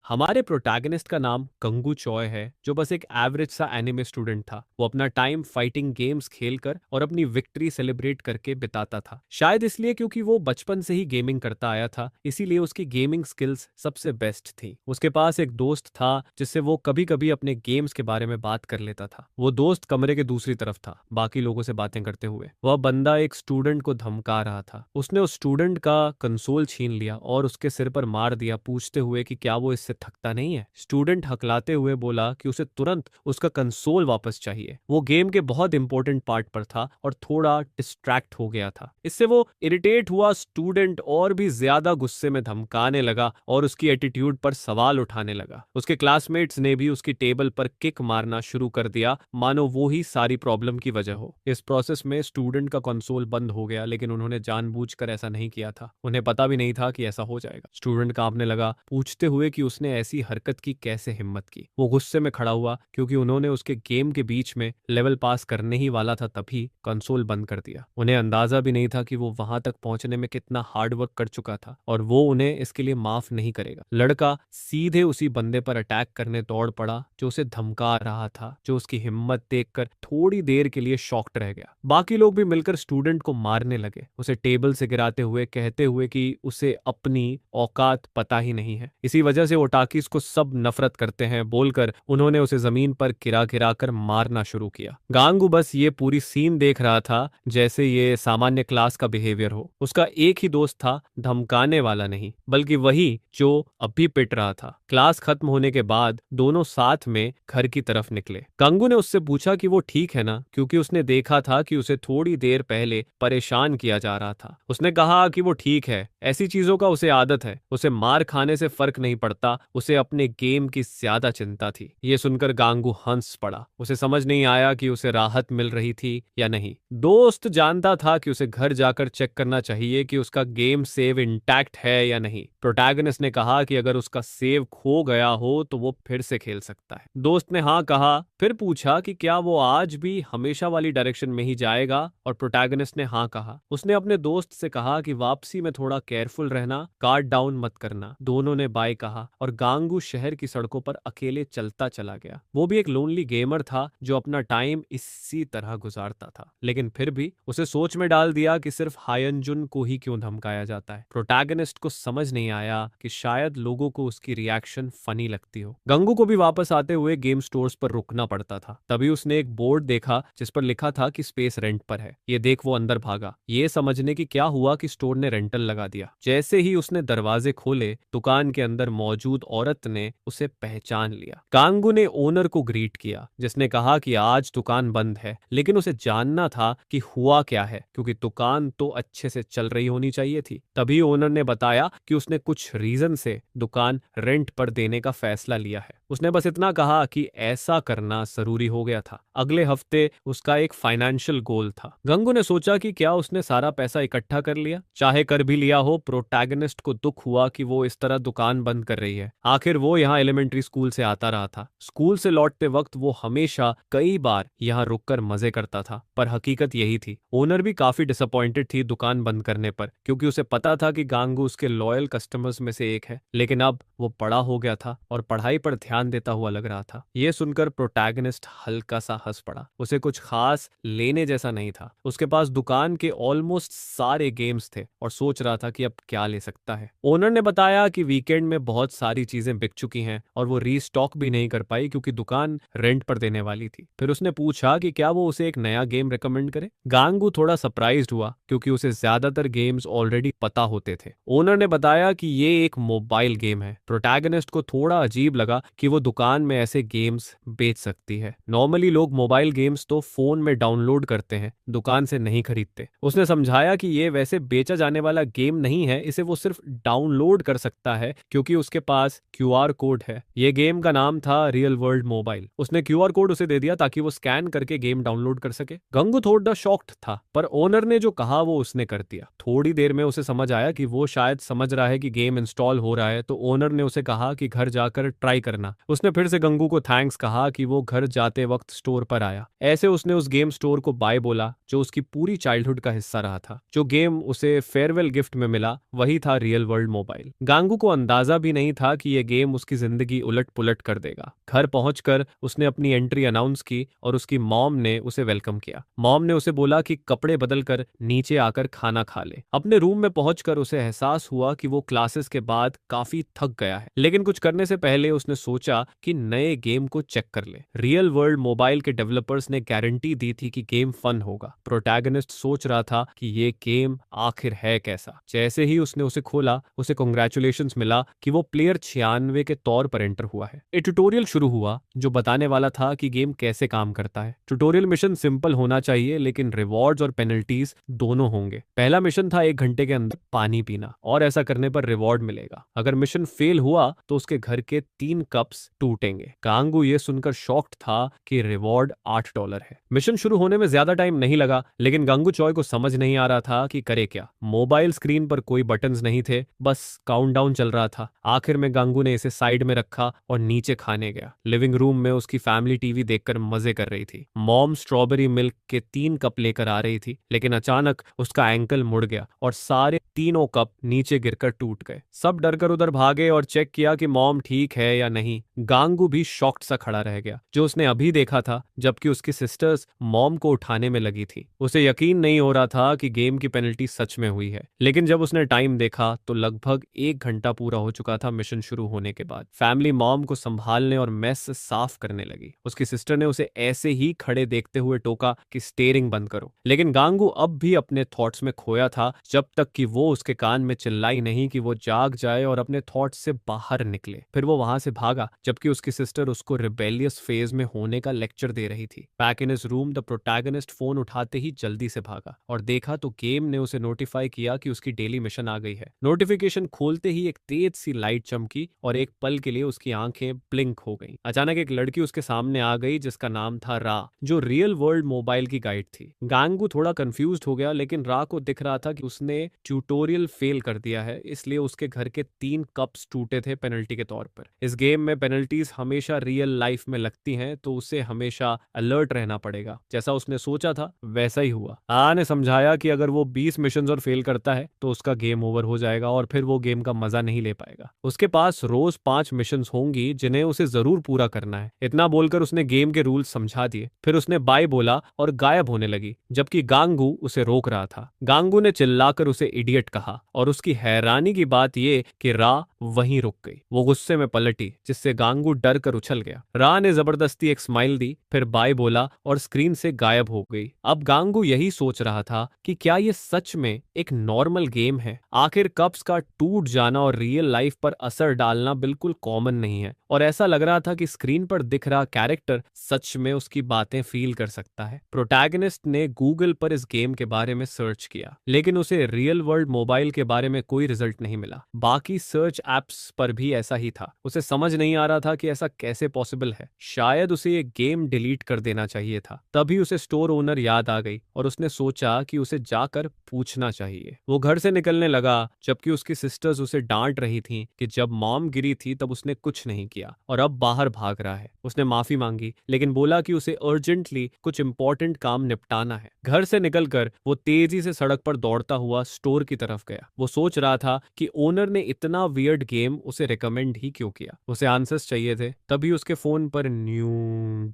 हमारे प्रोटैगनिस्ट का नाम कंगू चॉय है, जो बस एक एवरेज सा एनिमे स्टूडेंट था। वो अपना टाइम फाइटिंग गेम्स खेलकर और अपनी विक्ट्री सेलिब्रेट करके बिताता था। शायद इसलिए क्योंकि वो बचपन से ही गेमिंग करता आया था, इसीलिए उसकी गेमिंग स्किल्स सबसे बेस्ट थी। उसके पास एक दोस्त था जिससे वो कभी कभी अपने गेम्स के बारे में बात कर लेता था। वो दोस्त कमरे के दूसरी तरफ था, बाकी लोगों से बातें करते हुए। वह बंदा एक स्टूडेंट को धमका रहा था। उसने उस स्टूडेंट का कंसोल छीन लिया और उसके सिर पर मार दिया, पूछते हुए कि क्या वो इससे थकता नहीं है। स्टूडेंट हकलाते हुए बोला कि उसे तुरंत उसका कंसोल वापस चाहिए। वो गेम के बहुत इंपॉर्टेंट पार्ट पर था और थोड़ा डिस्ट्रैक्ट हो गया था। इससे वो इरिटेट हुआ। स्टूडेंट और भी ज्यादा गुस्से में धमकाने लगा और उसकी एटीट्यूड पर सवाल उठाने लगा। उसके क्लासमेट्स ने भी उसकी टेबल पर किक मारना शुरू कर दिया, मानो वो ही सारी प्रॉब्लम की वजह हो। इस प्रोसेस में स्टूडेंट का कंसोल बंद हो गया, लेकिन उन्होंने जानबूझकर ऐसा नहीं किया था। उन्हें पता भी नहीं था कि ऐसा हो जाएगा। स्टूडेंट कांपने लगा, पूछते हुए कि उसने ऐसी हरकत की कैसे हिम्मत की। वो गुस्से में खड़ा हुआ क्योंकि उन्होंने उसके गेम के बीच में लेवल पास करने ही वाला था, तभी कंसोल बंद कर दिया। उन्हें अंदाजा भी नहीं था कि वो वहां तक पहुंचने में कितना हार्ड वर्क कर चुका था और वो उन्हें इसके लिए माफ नहीं करेगा। लड़का सीधे उसी बंदे पर अटैक करने दौड़ पड़ा जो उसे धमका रहा था, जो उसकी हिम्मत देखकर थोड़ी देर के लिए शॉक्ड रह गया। बाकी लोग भी मिलकर स्टूडेंट को मारने लगे, उसे टेबल से गिराते हुए, कहते हुए कि उसे अपनी औकात पता ही नहीं है। इसी वजह से ओटाकीज को सब नफरत करते हैं बोलकर उन्होंने उसे जमीन पर गिरा गिरा कर मारना शुरू किया। गांगू बस ये पूरी सीन देख रहा था जैसे ये सामान्य क्लास का बिहेवियर हो। उसका एक ही दोस्त था, धमकाने वाला नहीं बल्कि वही जो अभी पिट रहा था। क्लास खत्म होने के बाद दोनों साथ में घर की तरफ निकले। गांगू ने उससे पूछा कि वो ठीक है ना, क्योंकि उसने देखा था कि उसे थोड़ी देर पहले परेशान किया जा रहा था। उसने कहा कि वो ठीक है, ऐसी चीजों का उसे आदत है, उसे मार खाने से फर्क नहीं पड़ता, उसे अपने गेम की ज्यादा चिंता थी। ये सुनकर गांगू हंस पड़ा। उसे समझ नहीं आया कि उसे राहत मिल रही थी या नहीं। दोस्त जानता था कि उसे घर जाकर चेक करना चाहिए कि उसका गेम सेव इंटैक्ट है या नहीं। प्रोटैगनिस्ट ने कहा कि अगर उसका सेव खो गया हो तो वो फिर से खेल सकता है। दोस्त ने हाँ कहा, फिर पूछा कि क्या वो आज भी हमेशा वाली डायरेक्शन में ही जाएगा, और प्रोटैगनिस्ट ने हाँ कहा। उसने अपने दोस्त से कहा कि वापसी में थोड़ा केयरफुल रहना, गार्ड डाउन मत करना। दोनों ने बाय कहा और गांगू शहर की सड़कों पर अकेले चलता चला गया। वो भी एक लोनली गेमर था जो अपना टाइम इसी तरह गुजारता था, लेकिन फिर भी उसे सोच में डाल दिया कि सिर्फ हायनजुन को ही क्यों धमकाया जाता है। प्रोटैगनिस्ट को समझ नहीं आया कि शायद लोगों को उसकी रिएक्शन फनी लगती हो। गंगू को भी वापस आते हुए गेम स्टोर्स पर रुकना पड़ता था। तभी उसने एक बोर्ड देखा जिस पर लिखा था कि स्पेस रेंट पर है। ये देख वो अंदर भागा, ये समझने की क्या हुआ कि स्टोर ने रेंटल लगा दिया। जैसे ही उसने दरवाजे खोले, दुकान के अंदर मौजूद औरत ने उसे पहचान लिया। कांगू ने ओनर को ग्रीट किया, जिसने कहा कि आज दुकान बंद है, लेकिन उसे जानना था कि हुआ क्या है, क्योंकि दुकान तो अच्छे से चल रही होनी चाहिए थी। तभी ओनर ने बताया कि उसने कुछ रीजन से दुकान रेंट पर देने का फैसला लिया है। उसने बस इतना कहा कि ऐसा करना जरूरी हो गया था। अगले हफ्ते उसका एक फाइनेंशियल गोल था। गंगू ने सोचा कि क्या उसने सारा पैसा इकट्ठा कर लिया। चाहे कर भी लिया हो, प्रोटैगनिस्ट को दुख हुआ कि वो इस तरह दुकान बंद कर रही है। आखिर वो यहाँ एलिमेंट्री स्कूल से आता रहा था। स्कूल से लौटते वक्त वो हमेशा कई बार यहाँ रुककर मजे करता था, पर हकीकत यही थी। ओनर भी काफी डिसअपॉइंटेड थी दुकान बंद करने पर, क्योंकि उसे पता था कि गांगू उसके लॉयल कस्टमर्स में से एक है। लेकिन अब वो बड़ा हो गया था और पढ़ाई पर ध्यान देता हुआ लग रहा था। ये सुनकर प्रोटैगनिस्ट हल्का सा हंस पड़ा। उसे कुछ खास लेने जैसा नहीं था। उसके पास दुकान के ऑलमोस्ट सारे गेम्स थे और सोच रहा था कि अब क्या ले सकता है। ओनर ने बताया कि वीकेंड में बहुत सारी चीजें बिक चुकी हैं और वो रीस्टॉक भी नहीं कर पाई क्योंकि दुकान रेंट पर देने वाली थी। फिर उसने पूछा कि क्या वो उसे एक नया गेम रिकमेंड करे। गांगू थोड़ा सरप्राइज्ड हुआ क्योंकि उसे ज्यादातर गेम्स ऑलरेडी पता होते थे। ओनर ने बताया कि ये एक मोबाइल गेम है। प्रोटैगनिस्ट को थोड़ा अजीब लगा कि वो दुकान में ऐसे गेम्स बेच सकती है। नॉर्मली लोग मोबाइल गेम्स तो फोन में डाउनलोड करते हैं, दुकान से नहीं खरीदते। उसने समझाया कि ये वैसे बेचा जाने वाला गेम नहीं है, इसे वो सिर्फ डाउनलोड कर सकता है क्योंकि उसके पास क्यूआर कोड है। ये गेम का नाम था रियल वर्ल्ड मोबाइल। उसने क्यूआर कोड उसे दे दिया ताकि वो स्कैन करके गेम डाउनलोड कर सके। गंगू थोड़ा शॉक्ड था, पर ओनर ने जो कहा वो उसने कर दिया। थोड़ी देर में उसे समझ आया कि वो शायद समझ रहा है कि गेम इंस्टॉल हो रहा है, तो ओनर ने उसे कहा कि घर जाकर ट्राई करना। उसने फिर से गंगू को थैंक्स कहा कि वो घर जाते वक्त स्टोर पर आया। ऐसे उसने उस गेम स्टोर को बाय बोला जो उसकी पूरी चाइल्डहुड का हिस्सा रहा था। जो गेम उसे फेयरवेल गिफ्ट में मिला वही था रियल वर्ल्ड मोबाइल। गांगू को अंदाजा भी नहीं था था कि यह गेम उसकी जिंदगी उलट पुलट कर देगा। घर पहुंचकर उसने अपनी एंट्री अनाउंस की और उसकी मॉम ने उसे वेलकम किया। मॉम ने उसे बोला कि कपड़े बदलकर नीचे आकर खाना खा ले। अपने रूम में पहुंचकर उसे एहसास हुआ कि वो क्लासेस के बाद काफी थक गया है, लेकिन कुछ करने से पहले उसने सोचा कि नए गेम को चेक कर ले। रियल वर्ल्ड मोबाइल के डेवलपर्स ने गारंटी दी थी कि गेम फन होगा। प्रोटैगनिस्ट सोच रहा था कि ये गेम आखिर है कैसा। जैसे ही उसने उसे खोला, उसे कांग्रेचुलेशंस मिला कि वो प्लेयर 96 के तौर पर एंटर हुआ है। एक ट्यूटोरियल शुरू हुआ जो बताने वाला था कि गेम कैसे काम करता है। ट्यूटोरियल मिशन सिंपल होना चाहिए, लेकिन रिवॉर्ड्स और पेनल्टीज दोनों होंगे। पहला मिशन था 1 घंटे के अंदर पानी पीना, और ऐसा करने पर रिवॉर्ड मिलेगा। अगर मिशन फेल हुआ तो उसके घर के 3 कप्स टूटेंगे। कांगू ये सुनकर शॉक्ड था कि रिवॉर्ड $8 है। मिशन शुरू होने में ज्यादा टाइम नहीं लगा, लेकिन गांगू चॉय को समझ नहीं आ रहा था कि करे क्या। मोबाइल स्क्रीन पर कोई बटन्स नहीं थे, बस काउंटडाउन चल रहा था। आखिर में गांगू ने इसे साइड में रखा और नीचे खाने गया। लिविंग रूम में उसकी फैमिली टीवी देखकर मजे कर रही थी। मॉम स्ट्रॉबेरी मिल्क के 3 कप लेकर आ रही थी, लेकिन अचानक उसका एंकल मुड़ गया और सारे तीनों कप नीचे गिरकर टूट गए। सब डरकर उधर भागे और चेक किया कि मॉम ठीक है या नहीं। गांगू भी शॉक्ड सा खड़ा रह गया, जो उसने अभी देखा था जबकि उसकी सिस्टर्स मॉम को उठाने में लगी थी। उसे यकीन नहीं हो रहा था कि गेम की पेनल्टी सच में हुई है, लेकिन जब उसने टाइम देखा तो लगभग 1 घंटा पूरा हो चुका था मिशन शुरू होने के बाद। फैमिली मॉम को संभालने और मेस साफ करने लगी। उसकी सिस्टर ने उसे ऐसे ही खड़े देखते हुए टोका कि स्टेयरिंग बंद करो, लेकिन गांगू अब भी अपने थॉट्स में खोया था, जब तक कि वो उसके कान में चिल्लाई नहीं कि वो जाग जाए और अपने थॉट्स से बाहर निकले। फिर वो वहां से भागा, जबकि उसकी सिस्टर उसको रिबेलियस फेज में होने का लेक्चर दे रही थी। Back in his room, the protagonist phone उठाते ही जल्दी से भागा और देखा तो गेम ने उसे नोटिफाई किया कि उसकी डेली मिशन आ गई है। नोटिफिकेशन खोलते ही एक तेज सी लाइट चमकी और एक पल के लिए उसकी आंखें ब्लिंक हो गईं। अचानक एक लड़की उसके सामने आ गई जिसका नाम था रा, जो रियल वर्ल्ड मोबाइल की गाइड थी। गांगू थोड़ा कंफ्यूज्ड हो गया, लेकिन रा को दिख रहा था कि उसने ट्यूटोरियल फेल कर दिया है, इसलिए उसके घर के 3 कप्स टूटे थे पेनल्टी के तौर पर। इस गेम में पेनल्टीज हमेशा रियल लाइफ में लगती हैं, तो उसे हमेशा अलर्ट रहना पड़ेगा। जैसा उसने सोचा था वैसा ही हुआ। ने समझाया कि अगर वो 20 मिशन और फेल करता है तो उसका गेम ओवर हो जाएगा और फिर वो गेम का मजा नहीं ले पाएगा। उसके पास रोज 5 मिशन होंगी जिन्हें उसे जरूर पूरा करना है। इतना बोलकर उसने गेम के रूल्स समझा दिए। फिर उसने बाय बोला और गायब होने लगी, जबकि गांगू उसे रोक रहा था। गांगू ने चिल्लाकर उसे इडियट कहा और उसकी हैरानी की बात यह कि रा वहीं रुक गई। वो गुस्से में पलटी, जिससे गांगू डर कर उछल गया। रा ने जबरदस्ती एक स्माइल दी, फिर बाय बोला और स्क्रीन से गायब हो गई। अब गांगू यही सोच रहा था कि क्या ये सच में एक नॉर्मल गेम है। आखिर कप्स का टूट जाना और रियल लाइफ पर असर डालना बिल्कुल कॉमन नहीं है, और ऐसा लग रहा था कि स्क्रीन पर दिख रहा कैरेक्टर सच में उसकी बातें फील कर सकता है। प्रोटैगनिस्ट ने गूगल पर इस गेम के बारे में सर्च किया, लेकिन उसे रियल वर्ल्ड मोबाइल के बारे में कोई रिजल्ट नहीं मिला। बाकी सर्च एप्स पर भी ऐसा ही था। उसे समझ नहीं आ रहा था कि ऐसा कैसे पॉसिबल है। शायद उसे ये गेम डिलीट कर देना चाहिए था। तभी उसे स्टोर ओनर याद आ गई और उसने सोचा कि उसे जाकर पूछना चाहिए। वो घर से निकलने लगा, जबकि उसकी सिस्टर्स उसे डांट रही थीं कि जब मॉम गिरी थी तब उसने कुछ नहीं किया और अब बाहर भाग रहा है। उसने माफी मांगी, लेकिन बोला कि उसे अर्जेंटली कुछ इंपॉर्टेंट काम निपटाना है। घर से निकलकर वो तेजी से सड़क पर दौड़ता हुआ स्टोर की तरफ गया। वो सोच रहा था कि ओनर ने इतना वियर्ड गेम उसे रिकमेंड ही क्यों किया। उसे आंसर्स चाहिए थे। तभी उसके फोन पर न्यू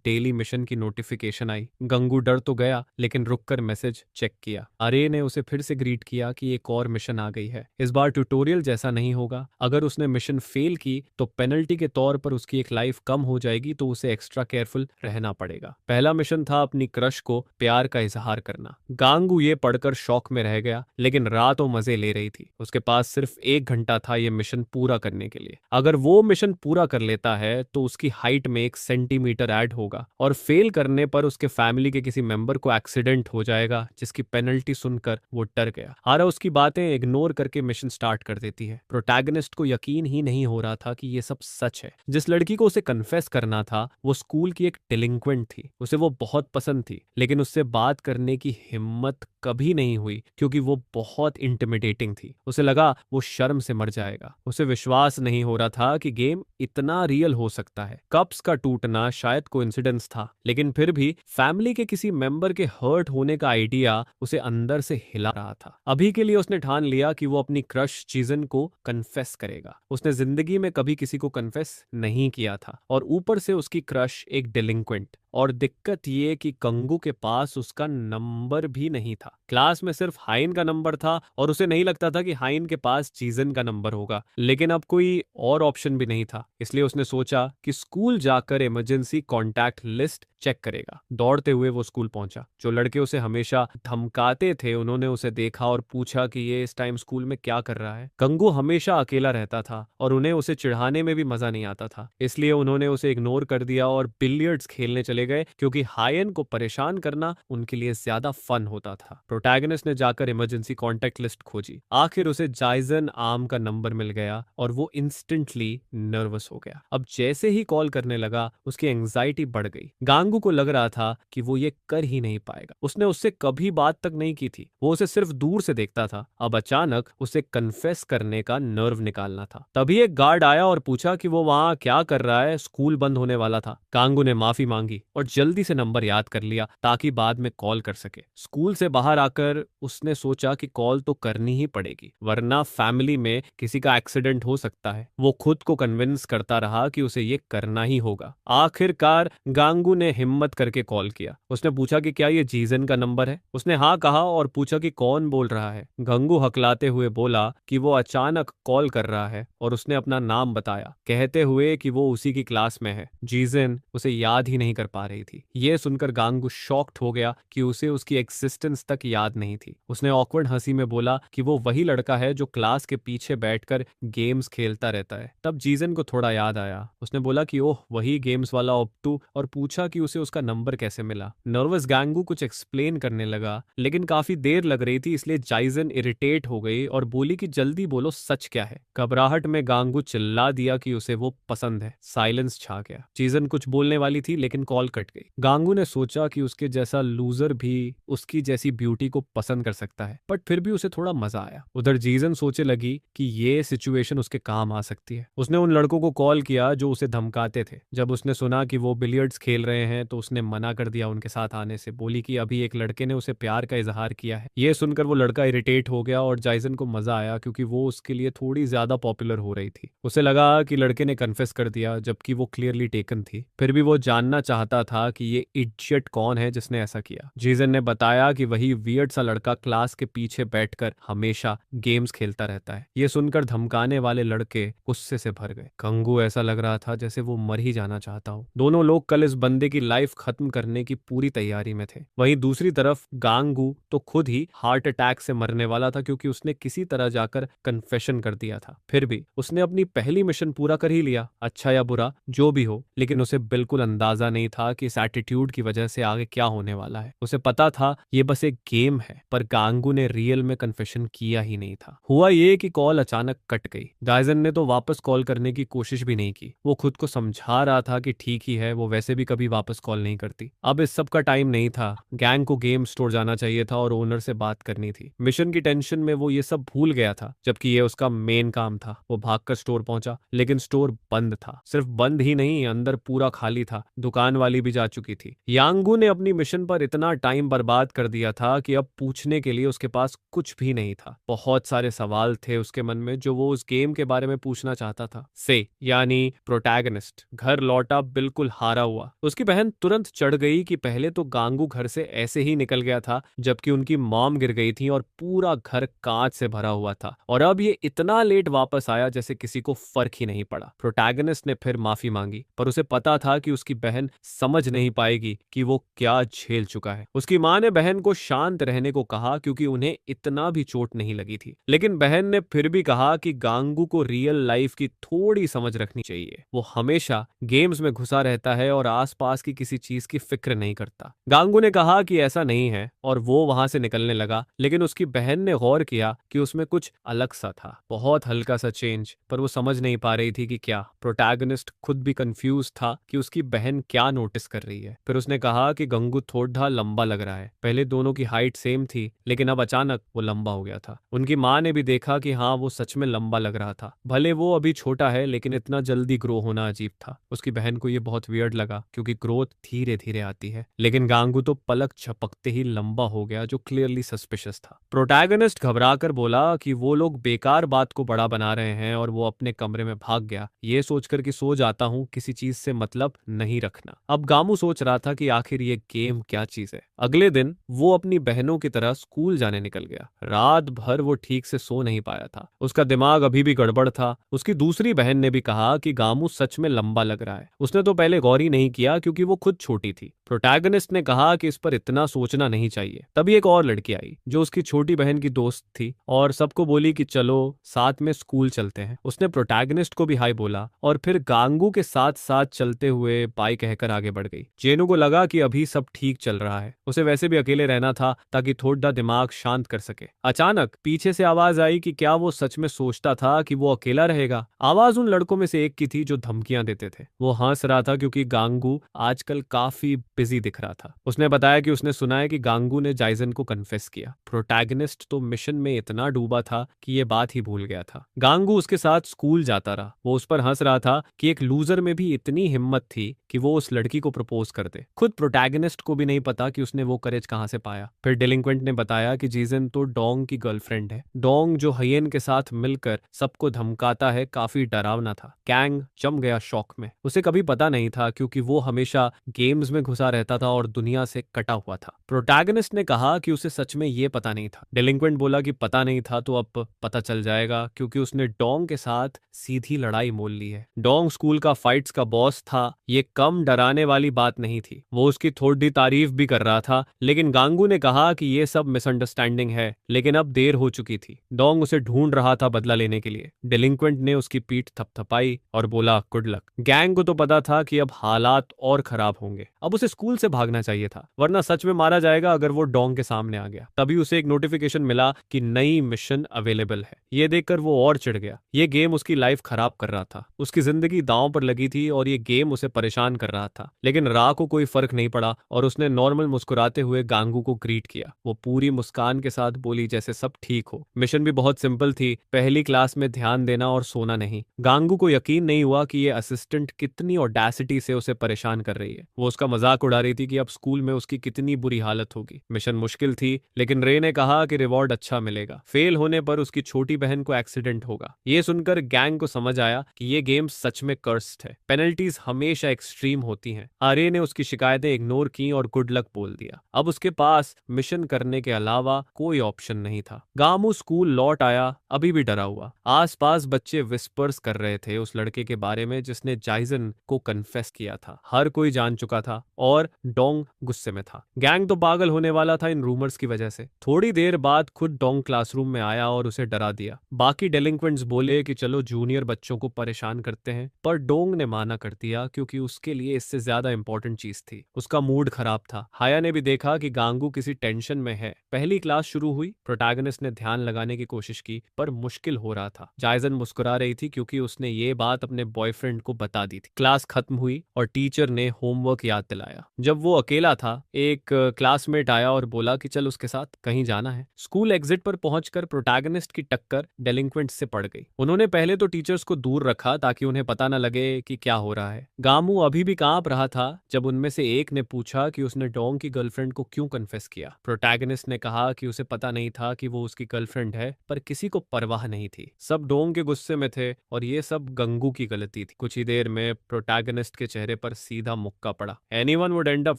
डेली मिशन की नोटिफिकेशन आई। गंगू डर तो गया, लेकिन रुककर मैसेज चेक किया। अरे ने उसे फिर से ग्रीट किया कि एक और मिशन आ गई है। इस बार ट्यूटोरियल जैसा नहीं होगा। अगर उसने मिशन फेल की तो पेनल्टी के तौर पर उसकी एक लाइफ कम हो जाएगी, तो उसे एक्स्ट्रा केयरफुल रहना पड़ेगा। पहला मिशन था अपनी क्रश को प्यार का इजहार करना। गांगू ये पढ़कर शौक में रह गया, लेकिन रात वो मजे ले रही थी। उसके पास सिर्फ 1 घंटा था ये मिशन पूरा करने के लिए। अगर वो मिशन पूरा कर लेता है तो उसकी हाइट में 1 सेंटीमीटर ऐड होगा, और फेल करने पर उसके फैमिली के किसी मेंबर को एक्सीडेंट हो जाएगा, जिसकी पेनल्टी सुनकर वो डर गया। आरा उसकी बातें इग्नोर करके मिशन स्टार्ट कर देती है। प्रोटैगनिस्ट को यकीन ही नहीं हो रहा था कि ये सब सच है। जिस लड़की को उसे कन्फेस करना था वो स्कूल की एक डिलिंक्वेंट थी। उसे वो बहुत पसंद थी, लेकिन उससे बात करने की हिम्मत कभी नहीं हुई क्योंकि वो बहुत इंटिमिडेटिंग थी। उसे लगा वो शर्म से मर जाएगा। उसे उसे विश्वास नहीं हो रहा था कि गेम इतना रियल हो सकता है। कप्स का टूटना शायद कोइंसिडेंस था, लेकिन फिर भी फैमिली के किसी मेंबर के हर्ट होने का आइडिया उसे अंदर से हिला रहा था। अभी के लिए उसने ठान लिया कि वो अपनी क्रश जीजन को कन्फेस करेगा। उसने जिंदगी में कभी किसी को कन्फेस नहीं किया था, और ऊपर से उसकी क्रश एक डिलिंक्वेंट। और दिक्कत ये कि कंगू के पास उसका नंबर भी नहीं था। क्लास में सिर्फ हाइन का नंबर था, और उसे नहीं लगता था कि हाइन के पास जीजन का नंबर होगा। लेकिन अब कोई और ऑप्शन भी नहीं था, इसलिए उसने सोचा कि स्कूल जाकर इमरजेंसी कॉन्टैक्ट लिस्ट चेक करेगा। दौड़ते हुए वो स्कूल पहुंचा। जो लड़के उसे हमेशा धमकाते थे उन्होंने उसे देखा और पूछा कि ये इस टाइम स्कूल में क्या कर रहा है। कंगू हमेशा अकेला रहता था और उन्हें उसे चिढ़ाने में भी मजा नहीं आता था, इसलिए उन्होंने उसे इग्नोर कर दिया और बिलियर्ड्स खेलने चले गए, क्योंकि हायन को परेशान करना उनके लिए ज्यादा फन होता था। प्रोटैगनिस्ट ने जाकर इमरजेंसी कॉन्टैक्ट लिस्ट खोजी। आखिर उसे जाइजन आर्म का नंबर मिल गया और वो इंस्टेंटली नर्वस हो गया। अब जैसे ही कॉल करने लगा उसकी एंजाइटी बढ़ गई। गांगू को लग रहा था कि वो ये कर ही नहीं पाएगा। उसने उससे कभी बात तक नहीं की थी, वो उसे सिर्फ दूर से देखता था। अब अचानक उसे कन्फेस करने का नर्व निकालना था। तभी एक गार्ड आया और पूछा कि वो वहां क्या कर रहा है, स्कूल बंद होने वाला था। गांगू ने माफी मांगी और जल्दी से नंबर याद कर लिया ताकि बाद में कॉल कर सके। स्कूल से बाहर आकर उसने सोचा कि कॉल तो करनी ही पड़ेगी, वरना फैमिली में किसी का एक्सीडेंट हो सकता है। वो खुद को कन्विंस करता रहा कि उसे ये करना ही होगा। आखिरकार गांगू ने हिम्मत करके कॉल किया। उसने पूछा कि क्या ये जीजन का नंबर है। उसने हाँ कहा और पूछा कि कौन बोल रहा है। गंगू हकलाते हुए बोला कि वो अचानक कॉल कर रहा है, और उसने अपना नाम बताया, कहते हुए कि वो उसी की क्लास में है। जीजन उसे याद ही नहीं कर पा रही थी। ये सुनकर गांगू शॉक्ड हो गया कि उसे उसकी एग्जिस्टेंस तक याद नहीं थी। उसने ऑकवर्ड हंसी में बोला कि वो वही लड़का है जो क्लास के पीछे बैठकर गेम्स खेलता रहता है। तब जीजन को थोड़ा याद आया। उसने बोला कि ओह, वही गेम्स वाला ऑप्टू, और पूछा कि उसे उसका नंबर कैसे मिला। नर्वस गांगू कुछ एक्सप्लेन करने लगा, लेकिन काफी देर लग रही थी, इसलिए जाइजन इरिटेट हो गई और बोली कि जल्दी बोलो, सच क्या है। घबराहट में गांगू चिल्ला दिया कि उसे वो पसंद है। साइलेंस छा गया। जीजन कुछ बोलने वाली थी लेकिन कॉल कट गई। गांगू ने सोचा कि उसके जैसा लूजर भी उसकी जैसी ब्यूटी को पसंद कर सकता है, बट फिर भी उसे थोड़ा मजा आया। उधर जीजन सोचे लगी कि ये सिचुएशन उसके काम आ सकती है। उसने उन लड़कों को कॉल किया जो उसे धमकाते थे। जब उसने सुना कि वो बिलियर्ड्स खेल रहे हैं तो उसने मना कर दिया उनके साथ आने से। बोली कि अभी एक लड़के ने उसे प्यार का इजहार किया है। ये सुनकर वो लड़का इरिटेट हो गया और जाइजन को मजा आया, क्योंकि वो उसके लिए थोड़ी ज्यादा पॉपुलर हो रही थी। उसे लगा कि लड़के ने कन्फेस कर दिया, जबकि वो क्लियरली टेकन थी। फिर भी वो जानना चाहता था कि ये इडियट कौन है जिसने ऐसा किया। जीजन ने बताया कि वही वियर्ड सा लड़का क्लास के पीछे बैठकर हमेशा गेम्स खेलता रहता है। ये सुनकर धमकाने वाले लड़के गुस्से से भर गए। कंगू ऐसा लग रहा था जैसे वो मर ही जाना चाहता हो। दोनों लोग कल इस बंदे की लाइफ खत्म करने की पूरी तैयारी में थे। वहीं दूसरी तरफ गांगू तो खुद ही हार्ट अटैक से मरने वाला था, क्योंकि उसने किसी तरह जाकर कन्फेशन कर दिया था। फिर भी उसने अपनी पहली मिशन पूरा कर ही लिया, अच्छा या बुरा जो भी हो। लेकिन उसे बिल्कुल अंदाजा नहीं था कि इस एटीट्यूड की वजह से आगे क्या होने वाला है। उसे पता था ये बस एक गेम है, पर गांगू ने रियल में कन्फेशन किया ही नहीं था। हुआ ये कि कॉल अचानक कट गई। जाइजन ने तो वापस कॉल करने की कोशिश भी नहीं की। वो खुद को समझा रहा था कि ठीक ही है, वो वैसे भी कभी वापस कॉल नहीं करती। अब इस सब का टाइम नहीं था। गैंग को गेम स्टोर जाना चाहिए था और ओनर से बात करनी थी। मिशन की टेंशन में वो ये सब भूल गया था, जबकि ये उसका मेन काम था। वो भागकर स्टोर पहुंचा, लेकिन स्टोर बंद था। सिर्फ बंद ही नहीं, अंदर पूरा खाली था। दुकान वाली भी जा चुकी थी। यांगू ने अपनी मिशन पर इतना टाइम बर्बाद कर दिया था कि अब पूछने के लिए उसके पास कुछ भी नहीं था। बहुत सारे सवाल थे उसके मन में जो वो उस गेम के बारे में पूछना चाहता था। से यानी प्रोटैगनिस्ट घर लौटा बिल्कुल हारा हुआ। उसकी बहन तुरंत चढ़ गई कि पहले तो गांगू घर से ऐसे ही निकल गया था, जबकि उनकी मॉम गिर गई थी और पूरा घर कांच से भरा हुआ था, और अब ये इतना लेट वापस आया जैसे किसी को फर्क ही नहीं पड़ा। प्रोटैगनिस्ट ने फिर माफी मांगी, पर उसे पता था कि उसकी बहन समझ नहीं पाएगी कि वो क्या झेल चुका है। उसकी मां ने बहन को शांत रहने को कहा, क्योंकि उन्हें इतना भी चोट नहीं लगी थी। लेकिन बहन ने फिर भी कहा कि गांगू को रियल लाइफ की थोड़ी समझ रखनी चाहिए। वो हमेशा गेम्स में घुसा रहता है और आसपास की की किसी चीज की फिक्र नहीं करता। गांगू ने कहा कि ऐसा नहीं है और वो वहां से निकलने लगा, लेकिन उसकी बहन ने गौर किया कि उसमें कुछ अलग सा था, बहुत हल्का सा चेंज, पर वो समझ नहीं पा रही थी कि क्या। प्रोटैगनिस्ट खुद भी कंफ्यूज था कि उसकी बहन क्या नोटिस कर रही है। फिर उसने कहा कि गंगू थोड़ा लंबा लग रहा है। पहले दोनों की हाइट सेम थी, लेकिन अब अचानक वो लंबा हो गया था। उनकी माँ ने भी देखा कि हाँ, वो सच में लंबा लग रहा था। भले वो अभी छोटा है, लेकिन इतना जल्दी ग्रो होना अजीब था। उसकी बहन को ये बहुत वियर्ड लगा, क्योंकि ग्रोथ धीरे धीरे आती है। लेकिन गांगू तो पलक झपकते ही लंबा हो गया, जो क्लियरली सस्पिशियस था। प्रोटैगनिस्ट घबरा कर बोला कि वो लोग बेकार बात को बड़ा बना रहे हैं, और वो अपने कमरे में भाग गया, ये सोचकर कि सो जाता हूँ, किसी चीज से मतलब नहीं रखना। अब गामू सोच रहा था कि आखिर ये गेम क्या चीज है। अगले दिन वो अपनी बहनों की तरह स्कूल जाने निकल गया। रात भर वो ठीक से सो नहीं पाया था, उसका दिमाग अभी भी गड़बड़ था। उसकी दूसरी बहन ने भी कहा कि गामू सच में लंबा लग रहा है। उसने तो पहले गौर ही नहीं किया, क्योंकि वो खुद छोटी थी। प्रोटैगनिस्ट ने कहा कि इस पर इतना सोचना नहीं चाहिए। तभी एक और लड़की आई, जो उसकी छोटी बहन की दोस्त थी, और सबको बोली कि चलो साथ में स्कूल चलते हैं। उसने प्रोटैगनिस्ट को भी हाय बोला, और फिर गांगू के साथ साथ चलते हुए बाय कहकर आगे बढ़ गई। जेनू को लगा कि अभी सब ठीक चल रहा है, उसे वैसे भी अकेले रहना था, ताकि थोड़ा दिमाग शांत कर सके। अचानक पीछे से आवाज आई कि क्या वो सच में सोचता था कि वो अकेला रहेगा। आवाज उन लड़कों में से एक की थी जो धमकियां देते थे। वो हंस रहा था, क्योंकि गांगू आजकल काफी बिजी दिख रहा था। उसने बताया कि उसने सुना है कि गांगू ने जाइजन को कन्फेस किया। प्रोटैगनिस्ट तो मिशन में इतना डूबा था कि ये बात ही भूल गया था। गांगू उसके साथ स्कूल जाता रहा। वो उस पर हंस रहा था कि एक लूजर में भी इतनी हिम्मत थी कि वो उस लड़की को प्रपोज कर दे। खुद प्रोटैगनिस्ट को भी नहीं पता कि उसने वो करेज कहां से पाया। फिर डेलिंक्वेंट ने बताया कि जीजन तो डोंग की गर्लफ्रेंड है। डोंग, जो हयेन के साथ मिलकर सबको धमकाता है, काफी डरावना था। कैंग जम गया शौक में। उसे कभी पता नहीं था, क्योंकि वो हमेशा गेम्स में घुसा रहता था और दुनिया से कटा हुआ था। प्रोटैगनिस्ट ने कहा कि उसे सच में ये पता नहीं था। डेलिंक्वेंट बोला कि पता नहीं था तो अब पता चल जाएगा, क्योंकि उसने डोंग के साथ सीधी लड़ाई मोल ली है। डोंग स्कूल का फाइट्स का बॉस था। ये कम डराने वाली बात नहीं थी। वो उसकी थोड़ी तारीफ भी कर रहा था, लेकिन गांगू ने कहा कि ये सब मिसअंडरस्टैंडिंग है। लेकिन अब देर हो चुकी थी। डोंग उसे ढूंढ रहा था बदला लेने के लिए। डेलिंक्वेंट ने उसकी पीठ थपथपाई और बोला गुड लक। गैंग को तो पता था कि अब हालात और खराब होंगे। अब उसे स्कूल से भागना चाहिए था, वरना सच में मारा जाएगा अगर वो डोंग के सामने आ गया। तभी उसे एक नोटिफिकेशन मिला कि नई मिशन अवेलेबल है। ये देखकर वो और चिढ़ गया। ये गेम उसकी लाइफ खराब कर रहा था। उसकी जिंदगी दांव पर लगी थी, और ये गेम उसे परेशान कर रहा था। लेकिन रा को कोई फर्क नहीं पड़ा, और उसने नॉर्मल मुस्कुराते हुए गांगू को ग्रीट किया। वो पूरी मुस्कान के साथ बोली जैसे सब ठीक हो। मिशन भी बहुत सिंपल थी, पहली क्लास में ध्यान देना और सोना नहीं। गांगू को यकीन नहीं हुआ कि ये असिस्टेंट कितनी ऑडेसिटी से उसे परेशान कर रही है। वो उसका मजाक उड़ा रही थी कि अब स्कूल में उसकी कितनी बुरी हालत होगी। मिशन मुश्किल थी, लेकिन रे ने कहा कि रिवॉर्ड अच्छा मिलेगा। फेल होने पर उसकी छोटी बहन को एक्सीडेंट होगा। ये सुनकर गैंग को समझ आया कि ये गेम सच में कर्स्ड है। पेनल्टीज हमेशा एक्सट्रीम होती हैं। आर्य ने उसकी शिकायतें इग्नोर की और गुड लक बोल दिया। अब उसके पास मिशन करने के अलावा कोई ऑप्शन नहीं था। गामू स्कूल लौट आया, अभी भी डरा हुआ। आसपास बच्चे विस्पर्स कर रहे थे उस लड़के के बारे में जिसने जाइजन को कन्फेस किया था। हर कोई जान चुका था, और डोंग गुस्से में था। गैंग तो पागल होने वाला था इन रूमर्स की वजह से। थोड़ी देर बाद खुद डोंग क्लासरूम में आया और उसे डरा दिया। बाकी डेलिंक्वेंट्स बोले कि चलो जूनियर बच्चों को परेशान करते हैं, पर डोंग ने माना कर दिया, क्योंकि उसके लिए इससे ज्यादा इंपॉर्टेंट चीज थी। उसका मूड खराब था। हाया ने भी देखा कि गांगू किसी टेंशन में है। पहली क्लास शुरू हुई। प्रोटैगनिस्ट ने ध्यान लगाने की कोशिश की, पर मुश्किल हो रहा था। जाइजन मुस्कुरा रही थी, क्योंकि उसने ये बात अपने बॉयफ्रेंड को बता दी थी। क्लास खत्म हुई और टीचर ने होमवर्क याद दिलाया। जब वो अकेला था, एक क्लासमेट आया और बोला कि चल उसके साथ कहीं जाना है। स्कूल एग्जिट पर पहुंचकर प्रोटैगनिस्ट की टक्कर डेलिंक्वेंट से पड़ गई। उन्होंने पहले तो टीचर्स को दूर रखा, ताकि उन्हें पता न लगे कि क्या हो रहा है। गामू अभी भी कांप रहा था जब उनमें से एक ने पूछा कि उसने डोंग की गर्लफ्रेंड को क्यों कन्फेस किया। प्रोटैगनिस्ट ने कहा कि उसे पता नहीं था कि वो उसकी गर्लफ्रेंड है, पर किसी को परवाह नहीं थी। सब डोंग के गुस्से में थे, और ये सब गंगू की गलती थी। कुछ ही देर में प्रोटैगनिस्ट के चेहरे पर सीधा मुक्का पड़ा। Anyone would and up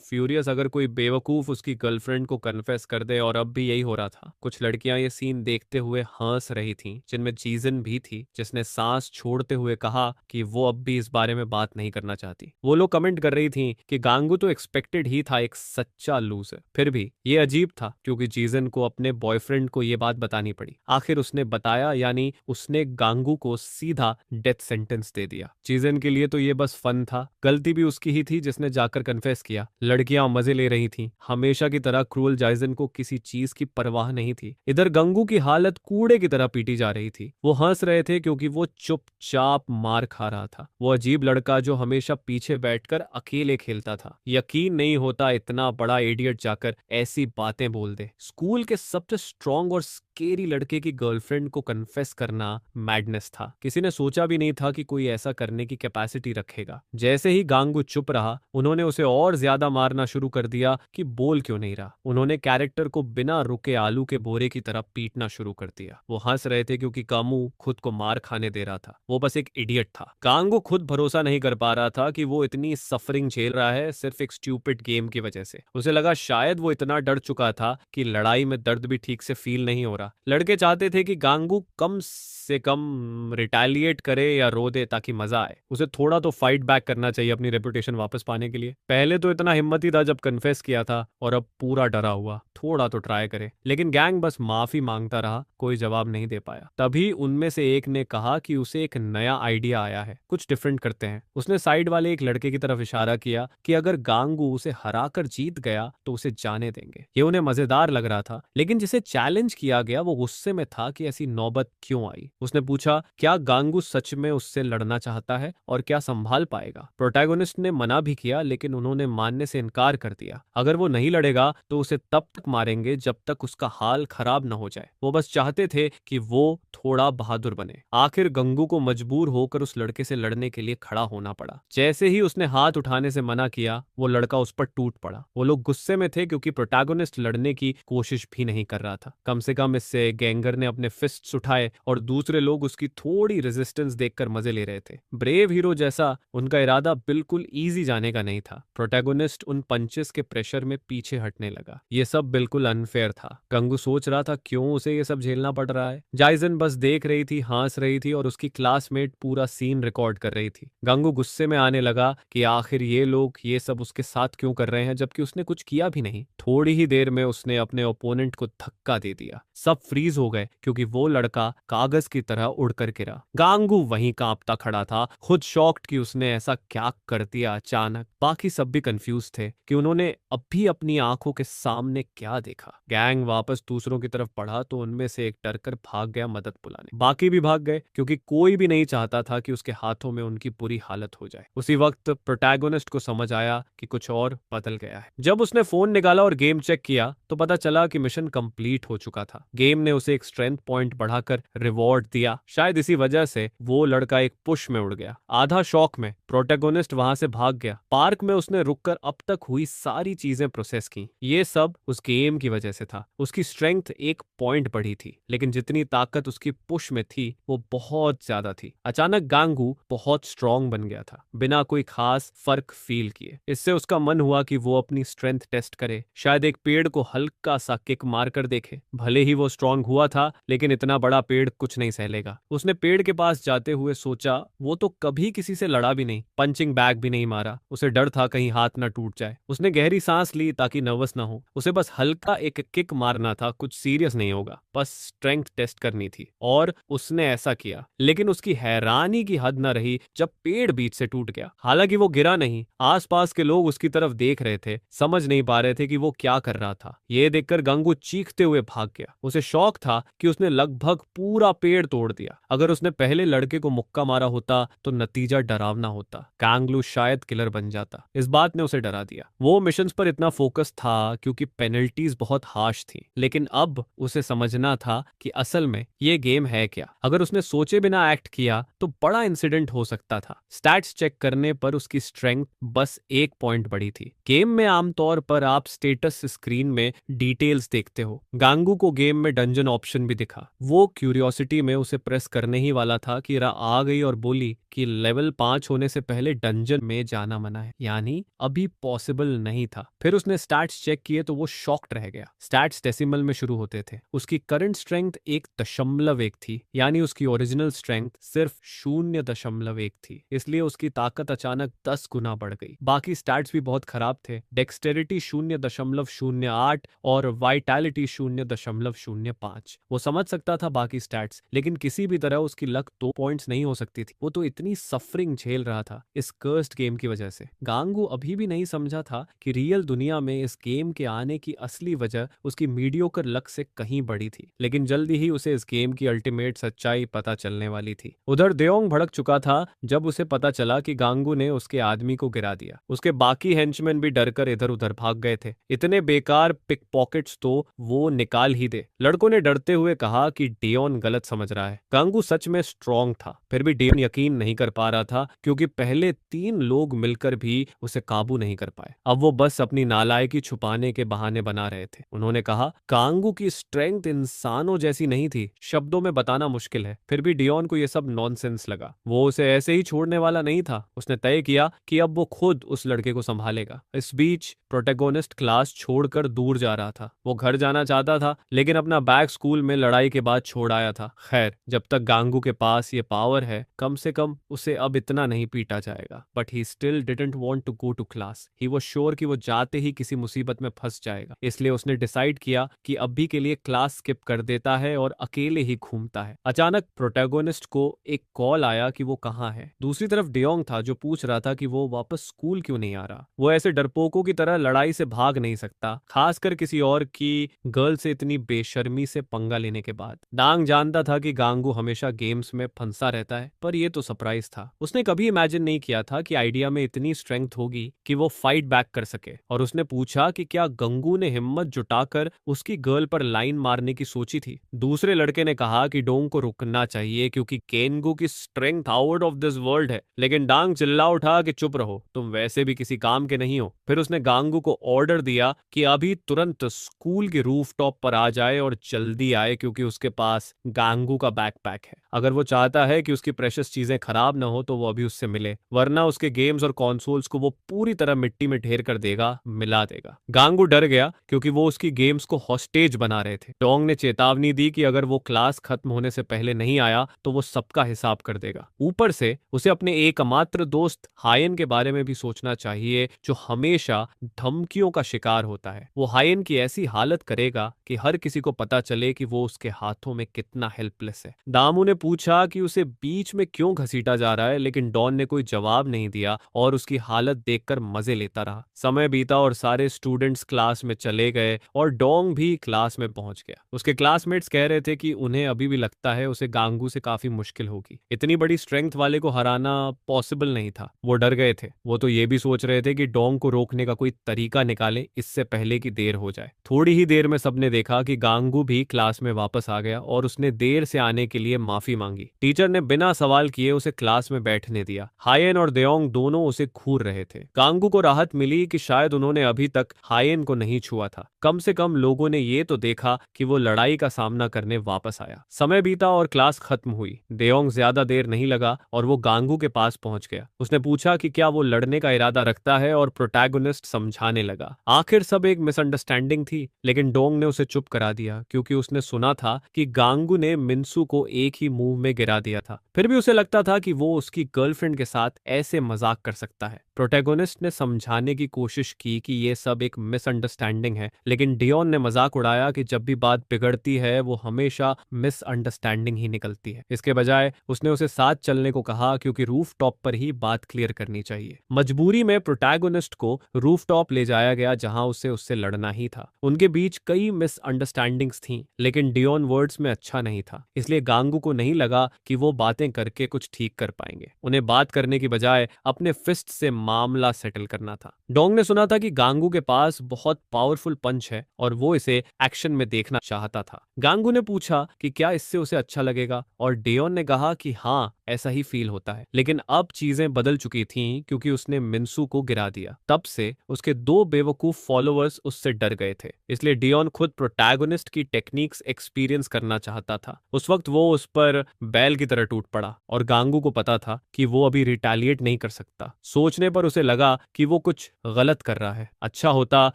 furious अगर कोई बेवकूफ उसकी गर्लफ्रेंड को कन्फेस कर दे, और अब भी यही हो रहा था। कुछ लड़कियां ये सीन देखते हुए हंस रही रही थीं, जिनमें जीजन भी थी, जिसने सांस छोड़ते हुए कहा कि वो अब भी इस बारे में बात नहीं करना चाहती। वो लोग कमेंट कर रही थीं कि गांगू तो एक्सपेक्टेड ही था, एक सच्चा लूजर। फिर भी ये अजीब था क्योंकि जीजन को अपने बॉयफ्रेंड को ये बात बतानी पड़ी। आखिर उसने बताया, यानी उसने गांगू को सीधा डेथ सेंटेंस दे दिया। जीजन के लिए तो ये बस फन था, गलती भी उसकी ही थी जिसने जाकर कन्फेस किया। लड़कियां मजे ले रही थीं, हमेशा की तरह क्रूअल जाइजन को किसी चीज की परवाह नहीं थी। इधर गंगू की हालत कूड़े की तरह पीटी जा रही थी। वो हंस रहे थे क्योंकि वो चुपचाप मार खा रहा था। वो अजीब लड़का जो हमेशा पीछे बैठकर अकेले खेलता था। यकीन नहीं होता इतना बड़ा इडियट जाकर ऐसी बातें बोल दे। स्कूल के सबसे स्ट्रॉन्ग और स्केरी लड़के की गर्लफ्रेंड को कन्फेस करना मैडनेस था। किसी ने सोचा भी नहीं था कि कोई ऐसा करने की कैपेसिटी रखेगा। जैसे ही गांगू चुप रहा, उन्होंने उसे और ज्यादा मारना शुरू कर दिया कि बोल क्यों नहीं रहा। उन्होंने कैरेक्टर को बिना रुके आलू के बोरे की तरह पीटना शुरू कर दिया। वो हंस रहे थे क्योंकि कामू खुद को मार खाने दे रहा था। वो बस एक इडियट था। गांगू खुद भरोसा नहीं कर पा रहा था कि वो इतनी सफरिंग झेल रहा है सिर्फ एक स्टूपिड गेम की वजह से। उसे लगा शायद वो इतना डर चुका था कि लड़ाई में दर्द भी ठीक से फील नहीं हो रहा। लड़के चाहते थे कि गांगू कम से कम रिटेलिएट करे या रो दे ताकि मजा आए। उसे थोड़ा तो फाइट बैक करना चाहिए अपनी रेपुटेशन वापस पाने के लिए। पहले तो इतना हिम्मत ही था जब कन्फेस किया था, और अब पूरा डरा हुआ। थोड़ा तो ट्राई करे। लेकिन गैंग बस माफी मांगता रहा, कोई जवाब नहीं दे पाया। तभी उनमें से एक ने कहा कि उसे एक नया आइडिया आया है, कुछ डिफरेंट करते हैं। उसने साइड वाले एक लड़के की तरफ इशारा किया कि अगर गांगू उसे हराकर जीत गया तो उसे जाने देंगे। ये उन्हें मजेदार लग रहा था, लेकिन जिसे चैलेंज किया गया वो गुस्से में था कि ऐसी नौबत क्यों आई। उसने पूछा, क्या गांगू सच में उससे लड़ना चाहता है और क्या संभाल पाएगा। प्रोटैगोनिस्ट ने मना भी किया, लेकिन उन्होंने मानने से इनकार कर दिया। अगर वो नहीं लड़ेगा तो उसे तब तक मारेंगे जब तक उसका हाल खराब न हो जाए। वो बस चाहते थे कि वो थोड़ा बहादुर बने। आखिर गंगू को मजबूर होकर उस लड़के से लड़ने के लिए खड़ा होना पड़ा। जैसे ही उसने हाथ उठाने से मना किया, वो लड़का उस पर टूट पड़ा। वो लोग गुस्से में थे क्योंकि प्रोटैगोनिस्ट लड़ने की कोशिश भी नहीं कर रहा था। कम से कम इससे गैंगर ने अपने फिस्ट्स उठाए और दूसरे लोग उसकी थोड़ी रेजिस्टेंस देखकर मजे ले रहे थे। ब्रेव हीरो जैसा उनका इरादा बिल्कुल इजी जाने का नहीं था। प्रोटैगोनिस्ट उन पंचेस के प्रेशर में पीछे हटने लगा। ये सब बिल्कुल अनफेयर था। गंगू सोच रहा था क्यों उसे ये सब झेलना पड़ रहा है। जाइजन बस देख रही थी, हंस रही थी और उसकी क्लासमेट पूरा सीन रिकॉर्ड कर रही थी। गंगू गुस्से में आने लगा कि आखिर ये लोग ये सब उसके साथ क्यों कर रहे हैं जबकि उसने कुछ किया भी नहीं। थोड़ी ही देर में उसने अपने ओपोनेंट को धक्का दे दिया। सब फ्रीज हो गए क्योंकि वो लड़का कागज की तरह उड़कर गिरा। गांगू वहीं कांपता खड़ा था, खुद शॉक्ड कि उसने ऐसा क्या कर दिया अचानक। बाकी सब भी कंफ्यूज थे कि उन्होंने अभी अपनी आंखों के सामने क्या देखा। गैंग वापस दूसरों की तरफ बढ़ा तो उनमें से एक डरकर भाग गया मदद बुलाने। बाकी भी भाग गए क्योंकि कोई भी नहीं चाहता था कि उसके हाथों में उनकी बुरी हालत हो जाए। उसी वक्त प्रोटैगोनिस्ट को समझ आया कि कुछ और बदल गया है। जब उसने फोन निकाला और गेम चेक किया तो पता चला कि मिशन कंप्लीट हो चुका था। गेम ने उसे एक स्ट्रेंथ पॉइंट बढ़ाकर रिवॉर्ड दिया। शायद इसी वजह से वो लड़का एक पुश में उड़ गया। आधा शौक में प्रोटैगोनिस्ट वहां से भाग गया। पार्क में उसने रुककर अब तक हुई सारी चीजें प्रोसेस की। ये सब उस गेम की वजह से था। उसकी स्ट्रेंथ एक पॉइंट बढ़ी थी, लेकिन जितनी ताकत उसकी पुश में थी वो बहुत ज्यादा थी। अचानक गांगू बहुत स्ट्रांग बन गया था, बिना कोई खास फर्क फील किए। इससे उसका मन हुआ कि वो अपनी स्ट्रेंथ टेस्ट करे, शायद एक पेड़ को हल्का सा किक मार कर देखे। भले ही वो स्ट्रांग हुआ था, लेकिन इतना बड़ा पेड़ कुछ नहीं सह लेगा। उसने पेड़ के पास जाते हुए सोचा, वो तो कभी किसी से लड़ा भी नहीं, पंचिंग बैग भी नहीं मारा। उसे डर था कहीं हाथ ना टूट जाए। उसने गहरी सांस ली ताकि नर्वस ना हो। उसे बस हल्का एक किक मारना था, कुछ सीरियस नहीं होगा, बस स्ट्रेंथ टेस्ट करनी थी। और उसने ऐसा किया, लेकिन उसकी हैरानी की हद न रही जब पेड़ बीच से टूट गया। हालांकि वो गिरा नहीं, आसपास के लोग उसकी तरफ देख रहे थे, समझ नहीं पा रहे थे कि वो क्या कर रहा था। ये देखकर गंगू चीखते हुए भाग गया। उसे शौक था कि उसने लगभग पूरा पेड़ तोड़ दिया। अगर उसने पहले लड़के को मुक्का मारा होता तो नतीजा डरावना होता। कांगलू शायद किलर बन जाता। इस बात ने उसे डरा दिया। वो मिशंस पर इतना फोकस था क्योंकि पेनल्टीज बहुत हार्श थी, लेकिन अब उसे समझना था कि असल में ये गेम है क्या। अगर उसने सोचे बिना एक्ट किया तो बड़ा इंसिडेंट हो सकता था। स्टैट्स चेक करने पर उसकी स्ट्रेंथ बस एक पॉइंट बढ़ी थी। गेम में आमतौर पर आप स्टेटस स्क्रीन में डिटेल्स देखते हो। गांगू को गेम में डंजन ऑप्शन भी दिखा। वो क्यूरियोसिटी में उसे प्रेस करने ही वाला था कि रा आ गई और बोली कि लेवल 5 होने से पहले डंजन में जाना मना है, यानी अभी पॉसिबल नहीं था। फिर उसने स्टैट्स चेक किए तो वो शॉक्ड रह गया। स्टैट्स डेसिमल में शुरू होते थे। उसकी करंट स्ट्रेंथ 1.1 थी, यानी उसकी ओरिजिनल स्ट्रेंथ सिर्फ 0.1 थी। इसलिए उसकी ताकत अचानक 10 गुना बढ़ गई। बाकी स्टैट्स भी बहुत खराब थे। डेक्सटेरिटी 0.08 और वाइटैलिटी 0.05। वो समझ सकता था बाकी स्टैट्स, लेकिन किसी भी तरह उसकी लक 2 पॉइंट्स नहीं हो सकती थी। वो तो इतनी सफरिंग झेल रहा था इस कर्स्ड गेम की वजह से। गांगू अभी भी नहीं समझा था कि रियल दुनिया में इस गेम के आने की असली वजह उसकी मीडियोकर लक से कहीं बड़ी थी। लेकिन जल्दी ही उसे इस गेम की अल्टीमेट सच्चाई पता चलने वाली थी। उधर देओंग भड़क चुका था जब उसे पता चला कि गांगू ने उसके आदमी को गिरा दिया। उसके बाकी हेंचमैन भी डरकर इधर उधर भाग गए थे। इतने बेकार पिक पॉकेट्स तो वो निकाल ही दे। लड़कों ने डरते हुए कहा कि डियोन गलत समझ रहा है। गांगू सच में स्ट्रांग था, फिर भी डियोन यकीन नहीं कर पा रहा था, क्योंकि पहले 3 लोग मिलकर भी उसे काबू नहीं कर पाए। अब वो बस अपनी नालायकी छुपाने के बहाने बना रहे थे। उन्होंने कहा गांगू की स्ट्रेंथ इंसानों जैसी नहीं थी, शब्दों में बताना मुश्किल है। फिर भी डियोन को यह सब नॉनसेंस लगा। वो उसे ऐसे ही छोड़ने वाला नहीं था। उसने तय किया कि अब वो खुद उस लड़के को संभालेगा। इस बीच प्रोटैगोनिस्ट क्लास छोड़कर दूर जा रहा था। वो घर जाना चाहता था, लेकिन अपना बैग स्कूल में लड़ाई के बाद छोड़ आया था। खैर, जब तक गांगू के पास ये पावर है, कम से कम उसे अब इतना नहीं पीटा जाएगा। But he still didn't want to go to class. He was sure कि वो जाते ही किसी मुसीबत में फंस जाएगा। इसलिए उसने डिसाइड किया कि अभी के लिए क्लास स्किप कर देता है और अकेले ही घूमता है। अचानक प्रोटैगोनिस्ट को एक कॉल आया कि वो कहाँ है। दूसरी तरफ डियोंग था, जो पूछ रहा था कि वो वापस स्कूल क्यों नहीं आ रहा। वो ऐसे डरपोकों की तरह लड़ाई से भाग नहीं सकता, खासकर किसी और की गर्ल से इतनी बेशर्मी से पंगा लेने के बाद। डांग जानता था कि गांगू हमेशा गेम्स में फंसा रहता है, पर यह तो सरप्राइज था। उसने कभी इमेजिन नहीं किया था कि आइडिया में इतनी स्ट्रेंथ होगी कि वो फाइट बैक कर सके। और उसने पूछा कि क्या गंगू ने हिम्मत जुटाकर उसकी गर्ल पर लाइन मारने की सोची थी। दूसरे लड़के ने कहा कि डोंग को रुकना चाहिए, क्योंकि केनगू की strength out of this world है। लेकिन डांग चिल्ला उठा कि चुप रहो, तुम वैसे भी किसी काम के नहीं हो। फिर उसने गांगू को ऑर्डर दिया कि अभी तुरंत स्कूल के रूफटॉप पर आ जाए और जल्दी आए, क्योंकि उसके पास गांगू का बैकपैक है। अगर वो चाहता है कि उसकी प्रेशियस चीजें खराब ना हो तो वो अभी उससे मिले, वरना उसके गेम्स और कंसोल्स को वो पूरी तरह मिट्टी में ढेर कर देगा, मिला देगा। गांगू डर गया, क्योंकि वो उसकी गेम्स को हॉस्टेज बना रहे थे। डोंग ने चेतावनी दी कि अगर वो क्लास खत्म होने से पहले नहीं आया तो वो सबका हिसाब कर देगा। ऊपर से उसे अपने एकमात्र दोस्त हायन के बारे में भी सोचना चाहिए, जो हमेशा धमकियों का शिकार होता है। वो हायन की ऐसी हालत करेगा कि हर किसी को पता चले कि वो उसके हाथों में कितना हेल्पलेस है। दामू ने पूछा कि उसे बीच में क्यों घसीटा जा रहा है, लेकिन डॉन ने कोई जवाब नहीं दिया और उसकी हालत देखकर मजे लेता रहा। समय बीता और सारे स्टूडेंट्स क्लास में चले गए और डोंग भी क्लास में पहुंच गया। उसके क्लासमेट्स कह रहे थे कि उन्हें अभी भी लगता है उसे गांगू से काफी मुश्किल होगी। इतनी बड़ी स्ट्रेंथ वाले को हराना पॉसिबल नहीं था। वो डर गए थे। वो तो ये भी सोच रहे थे कि डोंग को रोकने का कोई तरीका निकाले, इससे पहले कि देर हो जाए। थोड़ी ही देर में सबने देखा कि गांगू भी क्लास में वापस आ गया और उसने देर से आने के लिए माफी मांगी। टीचर ने बिना सवाल किए उसे क्लास में बैठने दिया। हायन और देओंग दोनों उसे घूर रहे थे। गांगू को राहत मिली कि शायद उन्होंने अभी तक हायन को नहीं छुआ था। कम से कम लोगों ने ये तो देखा कि वो लड़ाई का सामना करने वापस आया। समय बीता और क्लास खत्म हुई। देओंग ज्यादा देर नहीं लगा और वो गांगू के पास पहुंच गया। उसने पूछा कि क्या वो लड़ने का इरादा रखता है और प्रोटैगोनिस्ट समझाने लगा। आखिर सब एक मिसअंडरस्टैंडिंग थी, लेकिन डोंग ने उसे चुप करा दिया, क्योंकि उसने सुना था कि गांगू ने मिन्सू को एक ही मूव में गिरा दिया था। फिर भी उसे लगता था कि वो उसकी गर्लफ्रेंड के साथ ऐसे मजाक कर सकता है। प्रोटैगोनिस्ट ने समझाने की कोशिश की कि ये सब एक मिसअंडरस्टैंडिंग है, लेकिन डियोन ने मजाक उड़ाया कि जब भी बात बिगड़ती है वो हमेशा मिसअंडरस्टैंडिंग ही निकलती है। इसके बजाय उसने उसे साथ चलने को कहा, क्योंकि रूफ टॉप पर ही बात क्लियर करनी चाहिए। मजबूरी में प्रोटैगोनिस्ट को रूफ टॉप ले जाया गया, जहां उससे लड़ना ही था। उनके बीच कई मिसअंडरस्टैंडिंग्स थीं, लेकिन डियोन वर्ड्स में अच्छा नहीं था, इसलिए गांगू को नहीं लगा कि वो बातें करके कुछ ठीक कर पाएंगे। उन्हें बात करने की बजाय अपने फिस्ट से मामला सेटल करना था। डोंग ने सुना था कि गांगू के पास बहुत पावरफुल पंच है और वो इसे एक्शन में देखना चाहता था। गांगू ने पूछा कि क्या इससे उसे अच्छा लगेगा और डेयोन ने कहा कि हाँ, ऐसा ही फील होता है। लेकिन अब चीजें बदल चुकी थीं क्योंकि उसने मिन्सू को गिरा दिया। तब से उसके दो बेवकूफ फॉलोअर्स उससे डर गए थे, इसलिए डियोन खुद प्रोटैगोनिस्ट की टेक्निक्स एक्सपीरियंस करना चाहता था। उस वक्त वो उस पर बैल की तरह टूट पड़ा और गांगू को पता था कि वो अभी रिटेलिएट नहीं कर सकता। सोचने पर उसे लगा कि वो कुछ गलत कर रहा है। अच्छा होता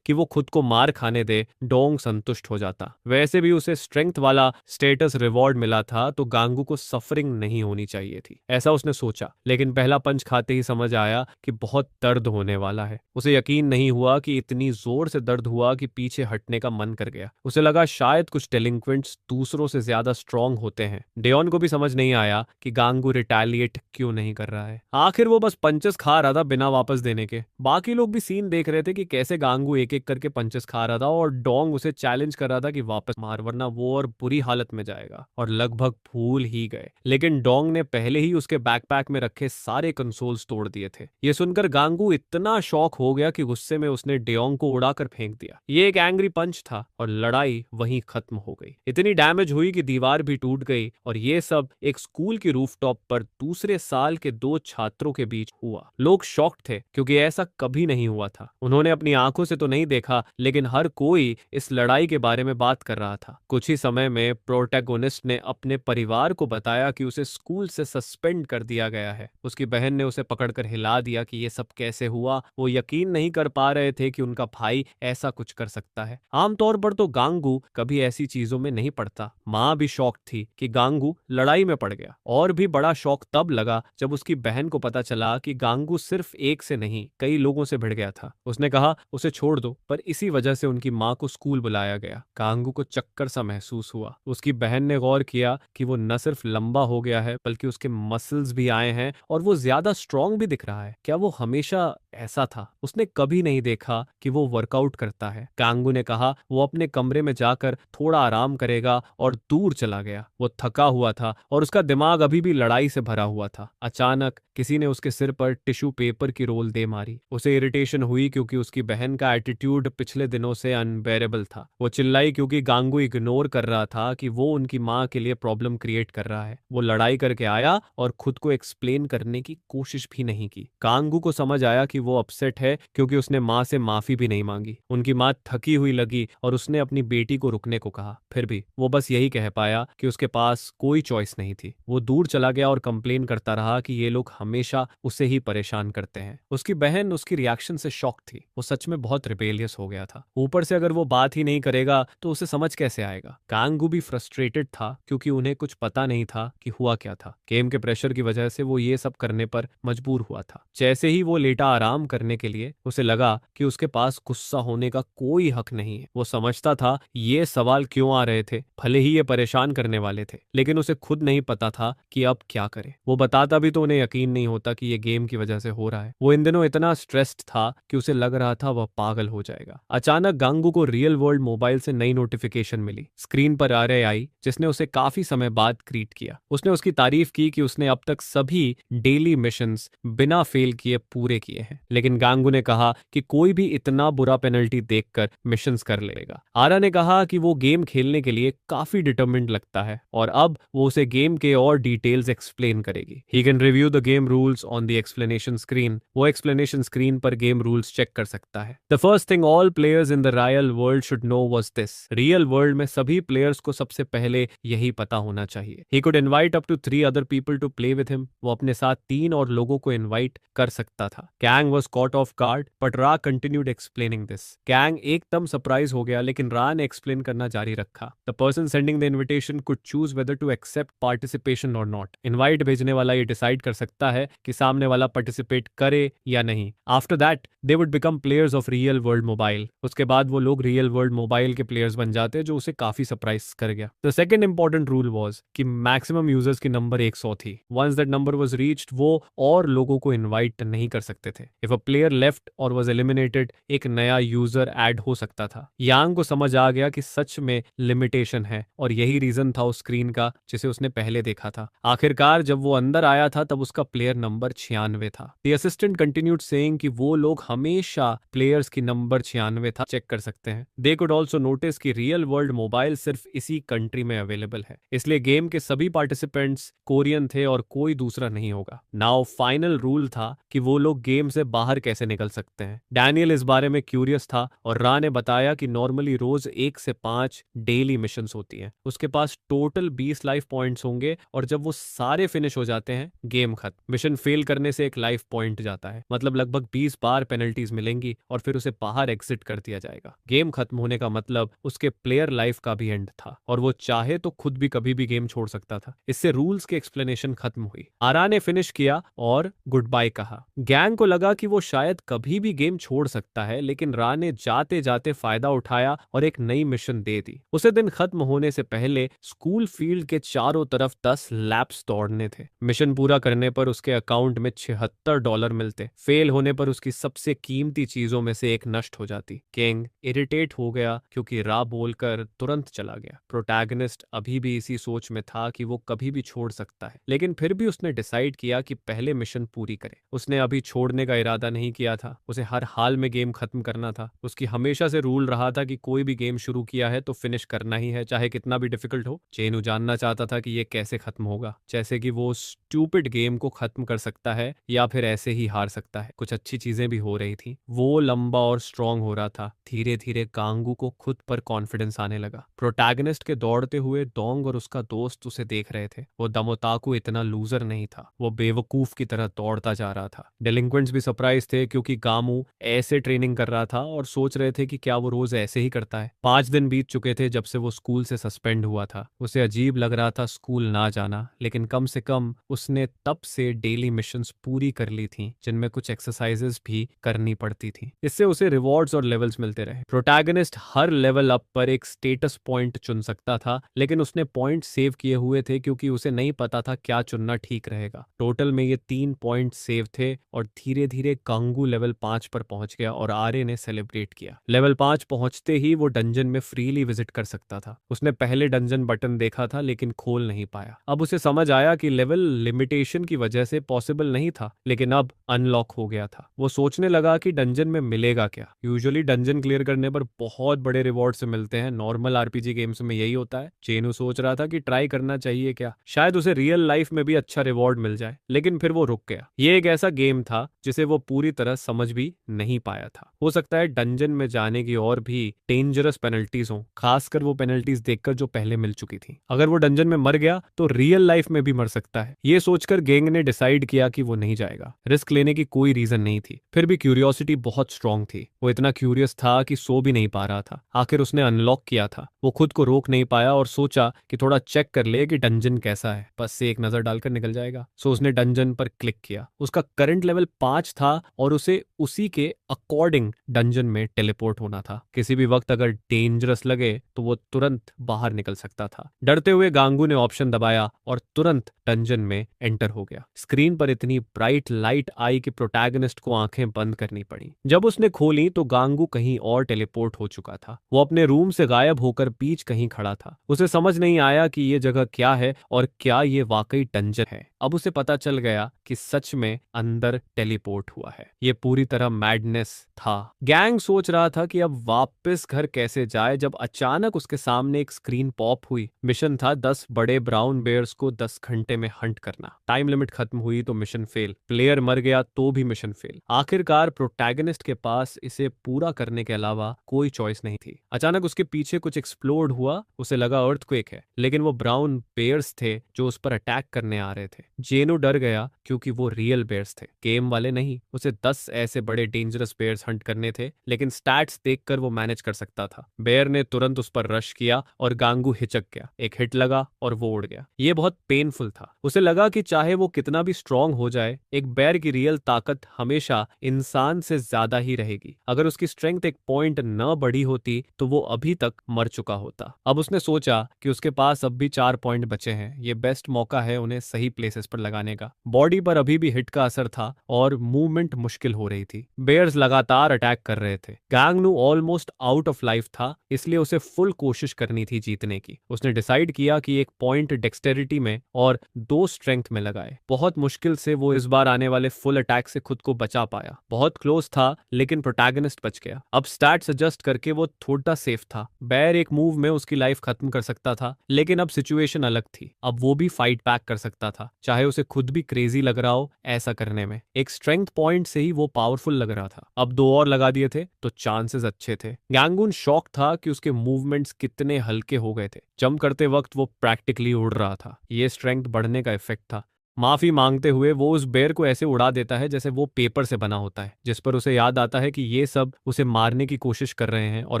कि वो खुद को मार खाने दे, डोंग संतुष्ट हो जाता। वैसे भी उसे स्ट्रेंथ वाला स्टेटस रिवॉर्ड मिला था तो गांगू को सफरिंग नहीं होनी चाहिए थी, ऐसा उसने सोचा। लेकिन पहला पंच खाते ही समझ आया कि बहुत दर्द होने वाला है। उसे यकीन नहीं हुआ कि इतनी जोर से दर्द हुआ कि पीछे हटने का मन कर गया। उसे लगा शायद कुछ डेलिंक्वेंट्स दूसरों से ज्यादा स्ट्रांग होते हैं। डेयोन को भी समझ नहीं आया कि गांगू रिटेलिएट क्यों नहीं कर रहा है। आखिर वो बस पंचेस खा रहा था बिना वापस देने के। बाकी लोग भी सीन देख रहे थे कि कैसे गांगू एक एक करके पंचेस खा रहा था और डोंग उसे चैलेंज कर रहा था कि वापस मार वरना वो और बुरी हालत में जाएगा। और लगभग भूल ही गए, लेकिन डोंग ने पहले ही उसके बैकपैक में रखे सारे कंसोल्स तोड़ दिए थे। ये सुनकर गांगू इतना शॉक हो गया कि गुस्से में उसने डेयोंग को उड़ाकर फेंक दिया। ये एक एंग्री पंच था और लड़ाई वहीं खत्म हो गई। इतनी डैमेज हुई कि दीवार भी टूट गई और ये सब एक स्कूल की रूफटॉप पर दूसरे साल के दो छात्रों के बीच हुआ। लोग शॉक्ड थे क्योंकि ऐसा कभी नहीं हुआ था। उन्होंने अपनी आंखों से तो नहीं देखा, लेकिन हर कोई इस लड़ाई के बारे में बात कर रहा था। कुछ ही समय में प्रोटैगोनिस्ट ने अपने परिवार को बताया कि उसे स्कूल से सस्पेंड कर दिया गया है। उसकी बहन ने उसे पकड़कर हिला दिया कि ये सब कैसे हुआ। वो यकीन नहीं कर पा रहे थे कि उनका भाई ऐसा कुछ कर सकता है। आमतौर पर तो गांगू कभी ऐसी चीजों में नहीं पड़ता। माँ भी शॉक थी कि गांगू लड़ाई में पड़ गया। और भी बड़ा शौक तब लगा जब उसकी बहन को पता चला कि गांगू सिर्फ एक से नहीं कई लोगों से भिड़ गया था। उसने कहा उसे छोड़ दो, पर इसी वजह से उनकी माँ को स्कूल बुलाया गया। गांगू को चक्कर सा महसूस हुआ। उसकी बहन ने गौर किया कि वो न सिर्फ लंबा हो गया है बल्कि उसके मसल्स भी आए हैं और वो ज्यादा स्ट्रांग भी दिख रहा है। क्या वो हमेशा ऐसा था? उसने कभी नहीं देखा कि वो वर्कआउट करता है। गांगू ने कहा वो अपने कमरे में जाकर थोड़ा आराम करेगा और दूर चला गया। वो थका हुआ था और उसका दिमाग अभी भी लड़ाई से भरा हुआ था। अचानक किसी ने उसके सिर पर टिश्यू पेपर की रोल दे मारी। उसे इरिटेशन हुई क्योंकि उसकी बहन का एटीट्यूड पिछले दिनों से अनबेरेबल था। वो चिल्लाई क्योंकि गांगू इग्नोर कर रहा था कि वो उनकी माँ के लिए प्रॉब्लम क्रिएट कर रहा है। वो लड़ाई करके आया और खुद को एक्सप्लेन करने की कोशिश भी नहीं की। गांगू को समझ आया कि वो अपसेट है क्योंकि उसने माँ से माफी भी नहीं मांगी। उनकी माँ थकी हुई लगी और उसने अपनी बेटी को रुकने को कहा। फिर भी वो बस यही कह पाया कि उसके पास कोई चॉइस नहीं थी। वो दूर चला गया और कंप्लेन करता रहा कि ये लोग हमेशा उसे ही परेशान करते हैं। उसकी बहन उसकी रिएक्शन से शॉक थी। वो सच में बहुत रिबेलियस हो गया था। ऊपर से अगर वो बात ही नहीं करेगा तो उसे समझ कैसे आएगा। गांगू भी फ्रस्ट्रेटेड था क्योंकि उन्हें कुछ पता नहीं था कि हुआ क्या था। गेम के प्रेशर की वजह से वो ये सब करने पर मजबूर हुआ था। जैसे ही वो लेटा आराम करने के लिए, उसे लगा कि उसके पास गुस्सा होने का कोई हक नहीं है। वो समझता था ये सवाल क्यों आ रहे थे, भले ही ये परेशान करने वाले थे, लेकिन उसे खुद नहीं पता था कि अब क्या करे। वो बताता भी तो उन्हें यकीन नहीं होता कि ये गेम की वजह से हो रहा है। वो इन दिनों इतना स्ट्रेस्ड था कि उसे लग रहा था वह पागल हो जाएगा। अचानक गांगू को रियल वर्ल्ड मोबाइल से नई नोटिफिकेशन मिली। स्क्रीन पर आ रहे आई जिसने उसे काफी समय बाद ग्रीट किया। उसने उसकी तारीफ की कि उसने अब तक सभी डेली मिशंस बिना फेल किए पूरे किए हैं। लेकिन गांगू ने कहा कि कोई भी इतना बुरा पेनल्टी देखकर मिशंस कर लेगा। आरा ने कहा कि वो गेम खेलने के लिए काफी डिटरमिन्ड लगता है और अब वो उसे गेम के और डिटेल्स एक्सप्लेन करेगी। He can review the game rules on the explanation screen. वो एक्सप्लेनेशन स्क्रीन पर गेम रूल्स चेक कर सकता है। The first thing all players in the real world should know was this. Real world में सभी players को सबसे पहले यही पता होना चाहिए। He could invite up to 3 other people to play with him. वो अपने साथ 3 और लोगों को इनवाइट कर सकता था। Kang was caught off guard but Ra continued explaining this. Kang एकदम सरप्राइज हो गया लेकिन रा ने एक्सप्लेन करना जारी रखा। The person sending the invitation could choose whether to accept participation or not. Invite भेजने वाला ये डिसाइड कर सकता है कि सामने वाला पार्टिसिपेट करे या नहीं। After that they would become players of real world mobile. उसके बाद वो लोग रियल वर्ल्ड मोबाइल के प्लेयर्स बन जाते, जो उसे काफी सरप्राइज कर गया। The second important rule was कि मैक्सिमम यूजर्स की नंबर 100 थी। Once that number was reached वो और लोगों को इनवाइट नहीं कर सकते थे। इफ अ प्लेयर लेफ्ट और वाज एलिमिनेटेड, एक नया यूजर ऐड हो सकता था। यांग को समझ आ गया कि सच में लिमिटेशन है और यही रीजन था उस स्क्रीन का जिसे उसने पहले देखा था। आखिरकार जब वो अंदर आया था तब उसका प्लेयर प्लेयर नंबर 96 था। द असिस्टेंट कंटिन्यूड सेइंग कि वो लोग हमेशा प्लेयर्स की नंबर 96 था चेक कर सकते हैं। दे कुड ऑल्सो नोटिस कि रियल वर्ल्ड मोबाइल सिर्फ इसी कंट्री में अवेलेबल है, इसलिए गेम के सभी पार्टिसिपेंट्स कोरियन थे और कोई दूसरा नहीं होगा। नाउ फाइनल रूल था कि वो लोग गेम से बाहर कैसे निकल सकते हैं। डैनियल इस बारे में क्यूरियस था और रा ने बताया कि नॉर्मली रोज 1 से 5 डेली मिशंस होती हैं। उसके पास टोटल 20 लाइफ पॉइंट्स होंगे और जब वो सारे फिनिश हो जाते हैं गेम खत्म। मिशन फेल करने से एक लाइफ पॉइंट जाता है, मतलब लगभग 20 बार पेनल्टीज मिलेंगी और फिर उसे बाहर एग्जिट कर दिया जाएगा। गेम खत्म होने का मतलब उसके प्लेयर लाइफ का भी एंड था और वो चाहे तो खुद भी कभी भी गेम छोड़ सकता था। इससे रूल्स की एक्सप्लेनेशन खत्म हुई। आरा ने फिनिश किया और गुड बाय कहा। गैंग को लगा कि वो शायद कभी भी गेम छोड़ सकता है, लेकिन रा ने जाते जाते फायदा उठाया और एक नई मिशन दे दी। उसे दिन खत्म होने से पहले स्कूल फील्ड के चारों तरफ 10 लैप्स दौड़ने थे। मिशन पूरा करने पर उसके अकाउंट में $76 मिलते। फेल होने पर उसकी सबसे कीमती चीजों में से एक नष्ट हो जाती। किंग इरिटेट हो गया क्योंकि रा बोलकर तुरंत चला गया। प्रोटैगनिस्ट अभी भी इसी सोच में था कि वो कभी भी छोड़ सकता है, लेकिन फिर भी उसने डिसाइड किया कि पहले मिशन पूरी करे। उसने अभी छोड़ने का इरादा नहीं किया था, उसे हर हाल में गेम खत्म करना था। उसकी हमेशा से रूल रहा था कि कोई भी गेम शुरू किया है तो फिनिश करना ही है, चाहे कितना भी डिफिकल्ट हो। जेनू जानना चाहता था कि ये कैसे खत्म होगा, जैसे कि वो स्टूपिड गेम को खत्म कर सकता है या फिर ऐसे ही हार सकता है। कुछ अच्छी चीजें भी हो रही थी। वो लंबा और स्ट्रांग हो रहा था। धीरे धीरे कांगू को खुद पर कॉन्फिडेंस आने लगा। प्रोटैगनिस्ट के दौड़ते हुए डोंग और उसका दोस्त उसे देख रहे थे। वो दमोताकू इतना लूजर नहीं था, वो बेवकूफ की तरह दौड़ता जा रहा था। डेलिंक्वेंट्स भी सरप्राइज थे क्योंकि गामू ऐसे ट्रेनिंग कर रहा था और सोच रहे थे कि क्या वो रोज ऐसे ही करता है। 5 दिन बीत चुके थे जब से वो स्कूल से सस्पेंड हुआ था। उसे अजीब लग रहा था स्कूल ना जाना, लेकिन कम से कम उसने तब से डेली मिशंस पूरी कर ली थी, जिनमें कुछ एक्सरसाइजेस भी करनी पड़ती थी। इससे उसे रिवॉर्ड्स और लेवल्स मिलते रहे। प्रोटैगनिस्ट हर लेवल अप पर एक स्टेटस पॉइंट चुन सकता था, लेकिन उसने पॉइंट सेव किए हुए थे क्योंकि उसे नहीं पता था क्या चुनना ठीक रहेगा। टोटल में ये 3 पॉइंट सेव थे और धीरे धीरे कांगू लेवल 5 पर पहुंच गया और आर्य ने सेलिब्रेट किया। लेवल 5 पहुंचते ही वो डंजन में फ्रीली विजिट कर सकता था। उसने पहले डंजन बटन देखा था लेकिन खोल नहीं पाया। अब उसे समझ आया कि लेवल लिमिटेशन की वजह से पॉसिबल नहीं था, लेकिन अब अनलॉक हो गया था। वो सोचने लगा कि डंजन में मिलेगा क्या। यूजुअली डंजन क्लियर करने पर बहुत बड़े रिवॉर्ड से मिलते हैं, नॉर्मल आरपीजी गेम्स में यही होता है। चेनू सोच रहा था कि ट्राई करना चाहिए क्या, शायद उसे रियल लाइफ में भी अच्छा रिवॉर्ड मिल जाए, लेकिन फिर वो रुक गया। ये एक ऐसा गेम था जिसे वो पूरी तरह समझ भी नहीं पाया था। हो सकता है डंजन में जाने की और भी डेंजरस पेनल्टीज हो, खासकर वो पेनल्टीज देखकर जो पहले मिल चुकी थी। अगर वो डंजन में मर गया तो रियल लाइफ में भी मर सकता है। ये सोचकर गैंग ने डिसाइड किया कि वो नहीं जाएगा। रिस्क लेने की कोई रीजन नहीं थी, फिर भी क्यूरियोसिटी बहुत स्ट्रांग थी। वो इतना क्यूरियस था कि सो भी नहीं पा रहा था। आखिर उसने अनलॉक किया था। वो खुद को रोक नहीं पाया और सोचा कि थोड़ा चेक कर ले कि डंजन कैसा है, बस से एक नजर डालकर निकल जाएगा। सो उसने डंजन पर क्लिक किया। उसका करंट लेवल 5 था और उसे उसी के अकॉर्डिंग डंजन में टेलीपोर्ट होना था। किसी भी वक्त अगर डेंजरस लगे तो वो तुरंत बाहर निकल सकता था। डरते हुए गांगू ने ऑप्शन दबाया और तुरंत डंजन में एंटर हो गया। स्क्रीन पर इतनी ब्राइट लाइट आई कि प्रोटैगनिस्ट को आंखें बंद करनी पड़ी। जब उसने खोली तो गांगू कहीं और टेलीपोर्ट हो चुका था। वो अपने रूम से गायब होकर बीच कहीं खड़ा था। उसे समझ नहीं आया कि ये जगह क्या है और क्या ये वाकई डंजन है। अब उसे पता चल गया कि सच में अंदर टेलीपोर्ट हुआ है। ये पूरी तरह मैडनेस था। गैंग सोच रहा था कि अब वापस घर कैसे जाए जब अचानक उसके सामने एक स्क्रीन पॉप हुई। मिशन था 10 बड़े ब्राउन बेयर्स को 10 घंटे में हंट करना। टाइम लिमिट खत्म हुई तो मिशन फेल, प्लेयर मर गया तो भी मिशन फेल। आखिरकार प्रोटैगनिस्ट के पास इसे पूरा करने के अलावा कोई चॉइस नहीं थी। अचानक उसके पीछे कुछ एक्सप्लोड हुआ। उसे लगा अर्थक्वेक है, लेकिन वो ब्राउन बेयर्स थे जो उस पर अटैक करने आ रहे थे। जेनू डर गया क्योंकि वो रियल बेयर्स थे, गेम वाले नहीं। उसे 10 ऐसे बड़े डेंजरस बेयर्स हंट करने थे, लेकिन स्टैट्स देखकर वो मैनेज कर सकता था। बेयर ने तुरंत उस पर रश किया और गांगू हिचक गया। एक हिट लगा और वो उड़ गया। ये बहुत पेनफुल था। उसे लगा कि चाहे वो कितना भी स्ट्रांग हो जाए, एक बेयर की रियल ताकत हमेशा इंसान से ज्यादा ही रहेगी। अगर उसकी स्ट्रेंथ एक पॉइंट न बढ़ी होती तो वो अभी तक मर चुका होता। अब उसने सोचा कि उसके पास अब भी 4 पॉइंट बचे हैं। ये बेस्ट मौका है उन्हें सही प्लेसेस पर लगाने का। बॉडी पर अभी भी हिट का असर था और मूवमेंट मुश्किल हो रही थी। बेयर्स लगातार अटैक कर रहे थे। गांगनू ऑलमोस्ट आउट ऑफ लाइफ था, इसलिए उसे फुल कोशिश करनी थी जीतने की। उसने डिसाइड किया कि एक पॉइंट डेक्सटेरिटी में और 2 स्ट्रेंथ में लगाए। बहुत मुश्किल से वो इस बार आने वाले फुल अटैक से खुद को बचा पाया। बहुत क्लोज था, लेकिन प्रोटैगनिस्ट बच गया। अब स्टैट्स एडजस्ट करके वो थोड़ा सेफ था। बेयर एक मूव में उसकी लाइफ खत्म कर सकता था, लेकिन अब सिचुएशन अलग थी। अब वो भी फाइट बैक कर सकता था, चाहे उसे खुद भी क्रेजी लग रहा हो ऐसा करने में। एक स्ट्रेंथ पॉइंट से ही वो पावरफुल लग रहा था। अब 2 और लगा दिए थे तो चांसेस अच्छे थे। गैंगून शॉक था कि उसके मूवमेंट्स कितने हल्के हो गए थे। जंप करते वक्त वो प्रैक्टिकली उड़ रहा था। ये स्ट्रेंथ बढ़ने का इफेक्ट था। माफी मांगते हुए वो उस बेर को ऐसे उड़ा देता है जैसे वो पेपर से बना होता है, जिस पर उसे याद आता है कि ये सब उसे मारने की कोशिश कर रहे हैं और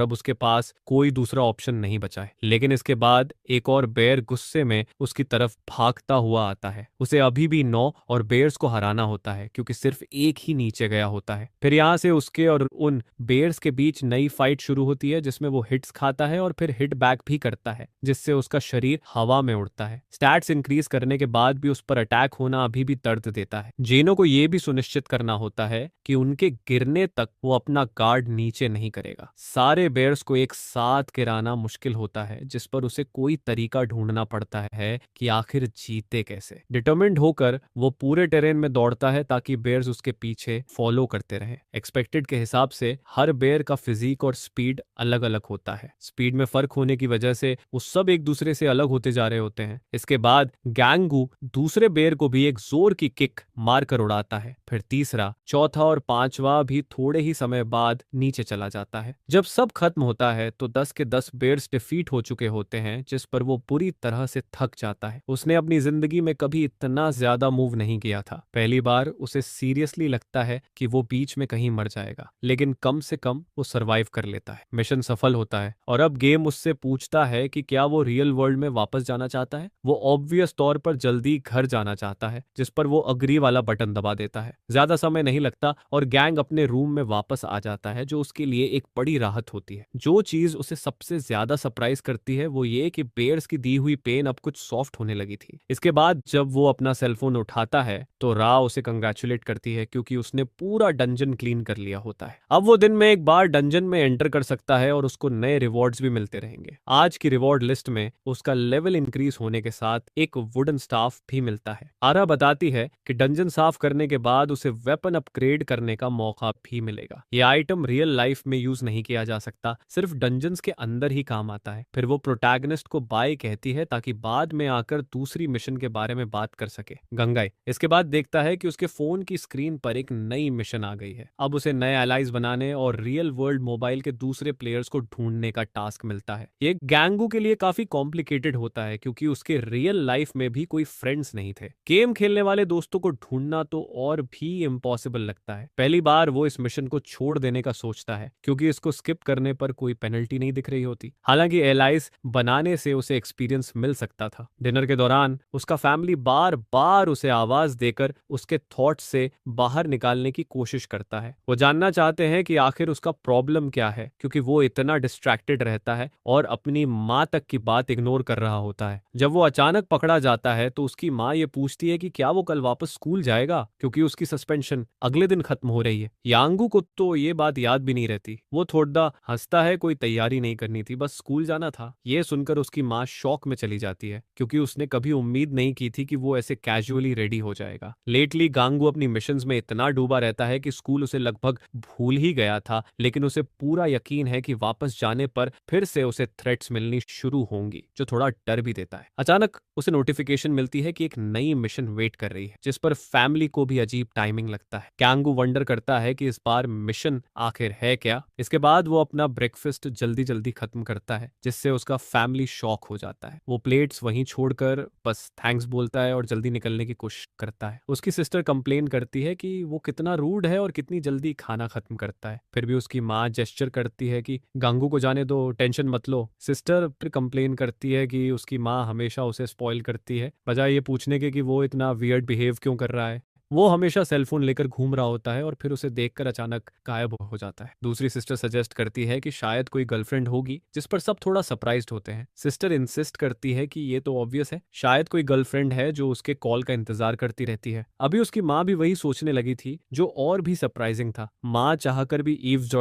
अब उसके पास कोई दूसरा ऑप्शन नहीं बचा है। लेकिन इसके बाद एक और बेर गुस्से में उसकी तरफ भागता हुआ आता है। उसे अभी भी 9 और बेयर्स को हराना होता है, क्योंकि सिर्फ एक ही नीचे गया होता है। फिर यहाँ से उसके और उन बेयर्स के बीच नई फाइट शुरू होती है, जिसमें वो हिट्स खाता है और फिर हिट बैक भी करता है, जिससे उसका शरीर हवा में उड़ता है। स्टैट्स इंक्रीज करने के बाद भी उस पर अटैक होना अभी भी दर्द देता है। जेनो को यह भी सुनिश्चित करना होता है कि उनके गिरने तक वो अपना गार्ड नीचे नहीं करेगा। सारे बेयर्स को एक साथ गिराना मुश्किल होता है, जिस पर उसे कोई तरीका ढूंढना पड़ता है कि आखिर जीते कैसे। डिटर्मिन्ड होकर वो पूरे टेरेन में दौड़ता है ताकि बेयर्स उसके पीछे फॉलो करते रहे। एक्सपेक्टेड के हिसाब से हर बेयर का फिजिक और स्पीड अलग अलग होता है। स्पीड में फर्क होने की वजह से वो सब एक दूसरे से अलग होते जा रहे होते हैं। इसके बाद गैंगू दूसरे बेयर को भी एक जोर की किक मारकर उड़ाता है। फिर तीसरा, चौथा और पांचवा भी थोड़े ही समय बाद नीचे चला जाता है। जब सब खत्म होता है तो 10 के 10 बेयर्स डिफीट हो चुके होते हैं, जिस पर वो पूरी तरह से थक जाता है। उसने अपनी जिंदगी में कभी इतना ज्यादा मूव नहीं किया था। पहली बार उसे सीरियसली लगता है कि वो बीच में कहीं मर जाएगा, लेकिन कम से कम वो सरवाइव कर लेता है। मिशन सफल होता है और अब गेम उससे पूछता है कि क्या वो रियल वर्ल्ड में वापस जाना चाहता है। वो ऑब्वियस तौर पर जल्दी घर जाना चाहता है, जिस पर वो अग्री वाला बटन दबा देता है। ज्यादा समय नहीं लगता और गैंग अपने रूम में वापस आ जाता है, जो उसके लिए एक बड़ी राहत होती है। जो चीज उसे सबसे ज्यादा सरप्राइज करती है वो ये कि बेयर्स की दी हुई पेन अब कुछ सॉफ्ट होने लगी थी। इसके बाद जब वो अपना सेलफोन उठाता है तो रा उसे कंग्रेचुलेट करती है, क्योंकि उसने पूरा डंजन क्लीन कर लिया होता है। अब वो दिन में एक बार डंजन में एंटर कर सकता है और उसको नए रिवॉर्ड्स भी मिलते रहेंगे। आज की रिवॉर्ड लिस्ट में उसका लेवल इंक्रीज होने के साथ एक वुडन स्टाफ भी मिलता है। आरा बताती है कि डंजन साफ करने के बाद उसे वेपन अपग्रेड करने का मौका भी मिलेगा। ये आइटम रियल लाइफ में यूज नहीं किया जा सकता, सिर्फ डंजन्स के अंदर ही काम आता है। फिर वो प्रोटैगनिस्ट को बाय कहती है ताकि बाद में आकर दूसरी मिशन के बारे में बात कर सके। गंगाई इसके बाद देखता है कि उसके फोन की स्क्रीन पर एक नई मिशन आ गई है। अब उसे नए एलाइज बनाने और रियल वर्ल्ड मोबाइल के दूसरे प्लेयर्स को ढूंढने का टास्क मिलता है। ये गैंगू के लिए काफी कॉम्प्लिकेटेड होता है, क्योंकि उसके रियल लाइफ में भी कोई फ्रेंड्स नहीं थे। गेम खेलने वाले दोस्तों को ढूंढना तो और भी इम्पॉसिबल लगता है। पहली बार वो इस मिशन को छोड़ देने का सोचता है, क्योंकि इसको स्किप करने पर कोई पेनल्टी नहीं दिख रही होती। हालांकि एलाइज बनाने से उसे एक्सपीरियंस मिल सकता था। डिनर के दौरान उसका फैमिली बार बार उसे आवाज देकर उसके थॉट्स से बाहर निकालने की कोशिश करता है। वो जानना चाहते हैं कि आखिर उसका प्रॉब्लम क्या है, क्योंकि वो इतना डिस्ट्रैक्टेड रहता है और अपनी माँ तक की बात इग्नोर कर रहा होता है। जब वो अचानक पकड़ा जाता है तो उसकी माँ ये पूछती है कि क्या वो कल वापस स्कूल जाएगा, क्योंकि उसकी सस्पेंशन अगले दिन खत्म हो रही है। यांगू को तो ये बात याद भी नहीं रहती। वो थोड़ा हंसता है, कोई तैयारी नहीं करनी थी, बस स्कूल जाना था। ये सुनकर उसकी माँ शॉक में चली जाती है, क्योंकि उसने कभी उम्मीद नहीं की थी कि वो ऐसे कैजुअली रेडी हो जाएगा। लेटली गांगू अपनी मिशंस में इतना डूबा रहता है कि स्कूल उसे लगभग भूल ही गया था, लेकिन उसे पूरा यकीन है कि वापस जाने पर फिर से उसे थ्रेट्स मिलनी शुरू होंगी, जो थोड़ा डर भी देता है। अचानक उसे नोटिफिकेशन मिलती है कि एक नई मिशन वेट कर रही है, जिस पर फैमिली को भी अजीब टाइमिंग लगता है। कैंगू वंडर करता है कि इस बार मिशन आखिर है क्या। इसके बाद वो अपना ब्रेकफास्ट जल्दी जल्दी खत्म करता है, जिससे उसका फैमिली शॉक हो जाता है। वो प्लेट्स वहीं छोड़कर बस थैंक्स बोलता है और जल्दी निकलने की कोशिश करता है। उसकी सिस्टर कंप्लेन करती है कि वो कितना रूड है और कितनी जल्दी खाना खत्म करता है। फिर भी उसकी माँ जेस्चर करती है कि गांगू को जाने दो, टेंशन मत लो। सिस्टर फिर कंप्लेन करती है कि उसकी माँ हमेशा उसे स्पॉइल करती है, बजाय ये पूछने के कि वो इतना वियर्ड बिहेव क्यों कर रहा है। वो हमेशा सेलफोन लेकर घूम रहा होता है और फिर उसे देखकर अचानक गायब हो जाता है। दूसरी सिस्टर सजेस्ट करती है कि शायद कोई गर्लफ्रेंड होगी, जिस पर सब थोड़ा सरप्राइज्ड होते हैं। सिस्टर इंसिस्ट करती है कि ये तो ऑब्वियस है, शायद कोई गर्लफ्रेंड है जो उसके कॉल का इंतजार करती रहती है। अभी उसकी माँ भी वही सोचने लगी थी, जो और भी सरप्राइजिंग था। माँ चाहकर भी ईव्स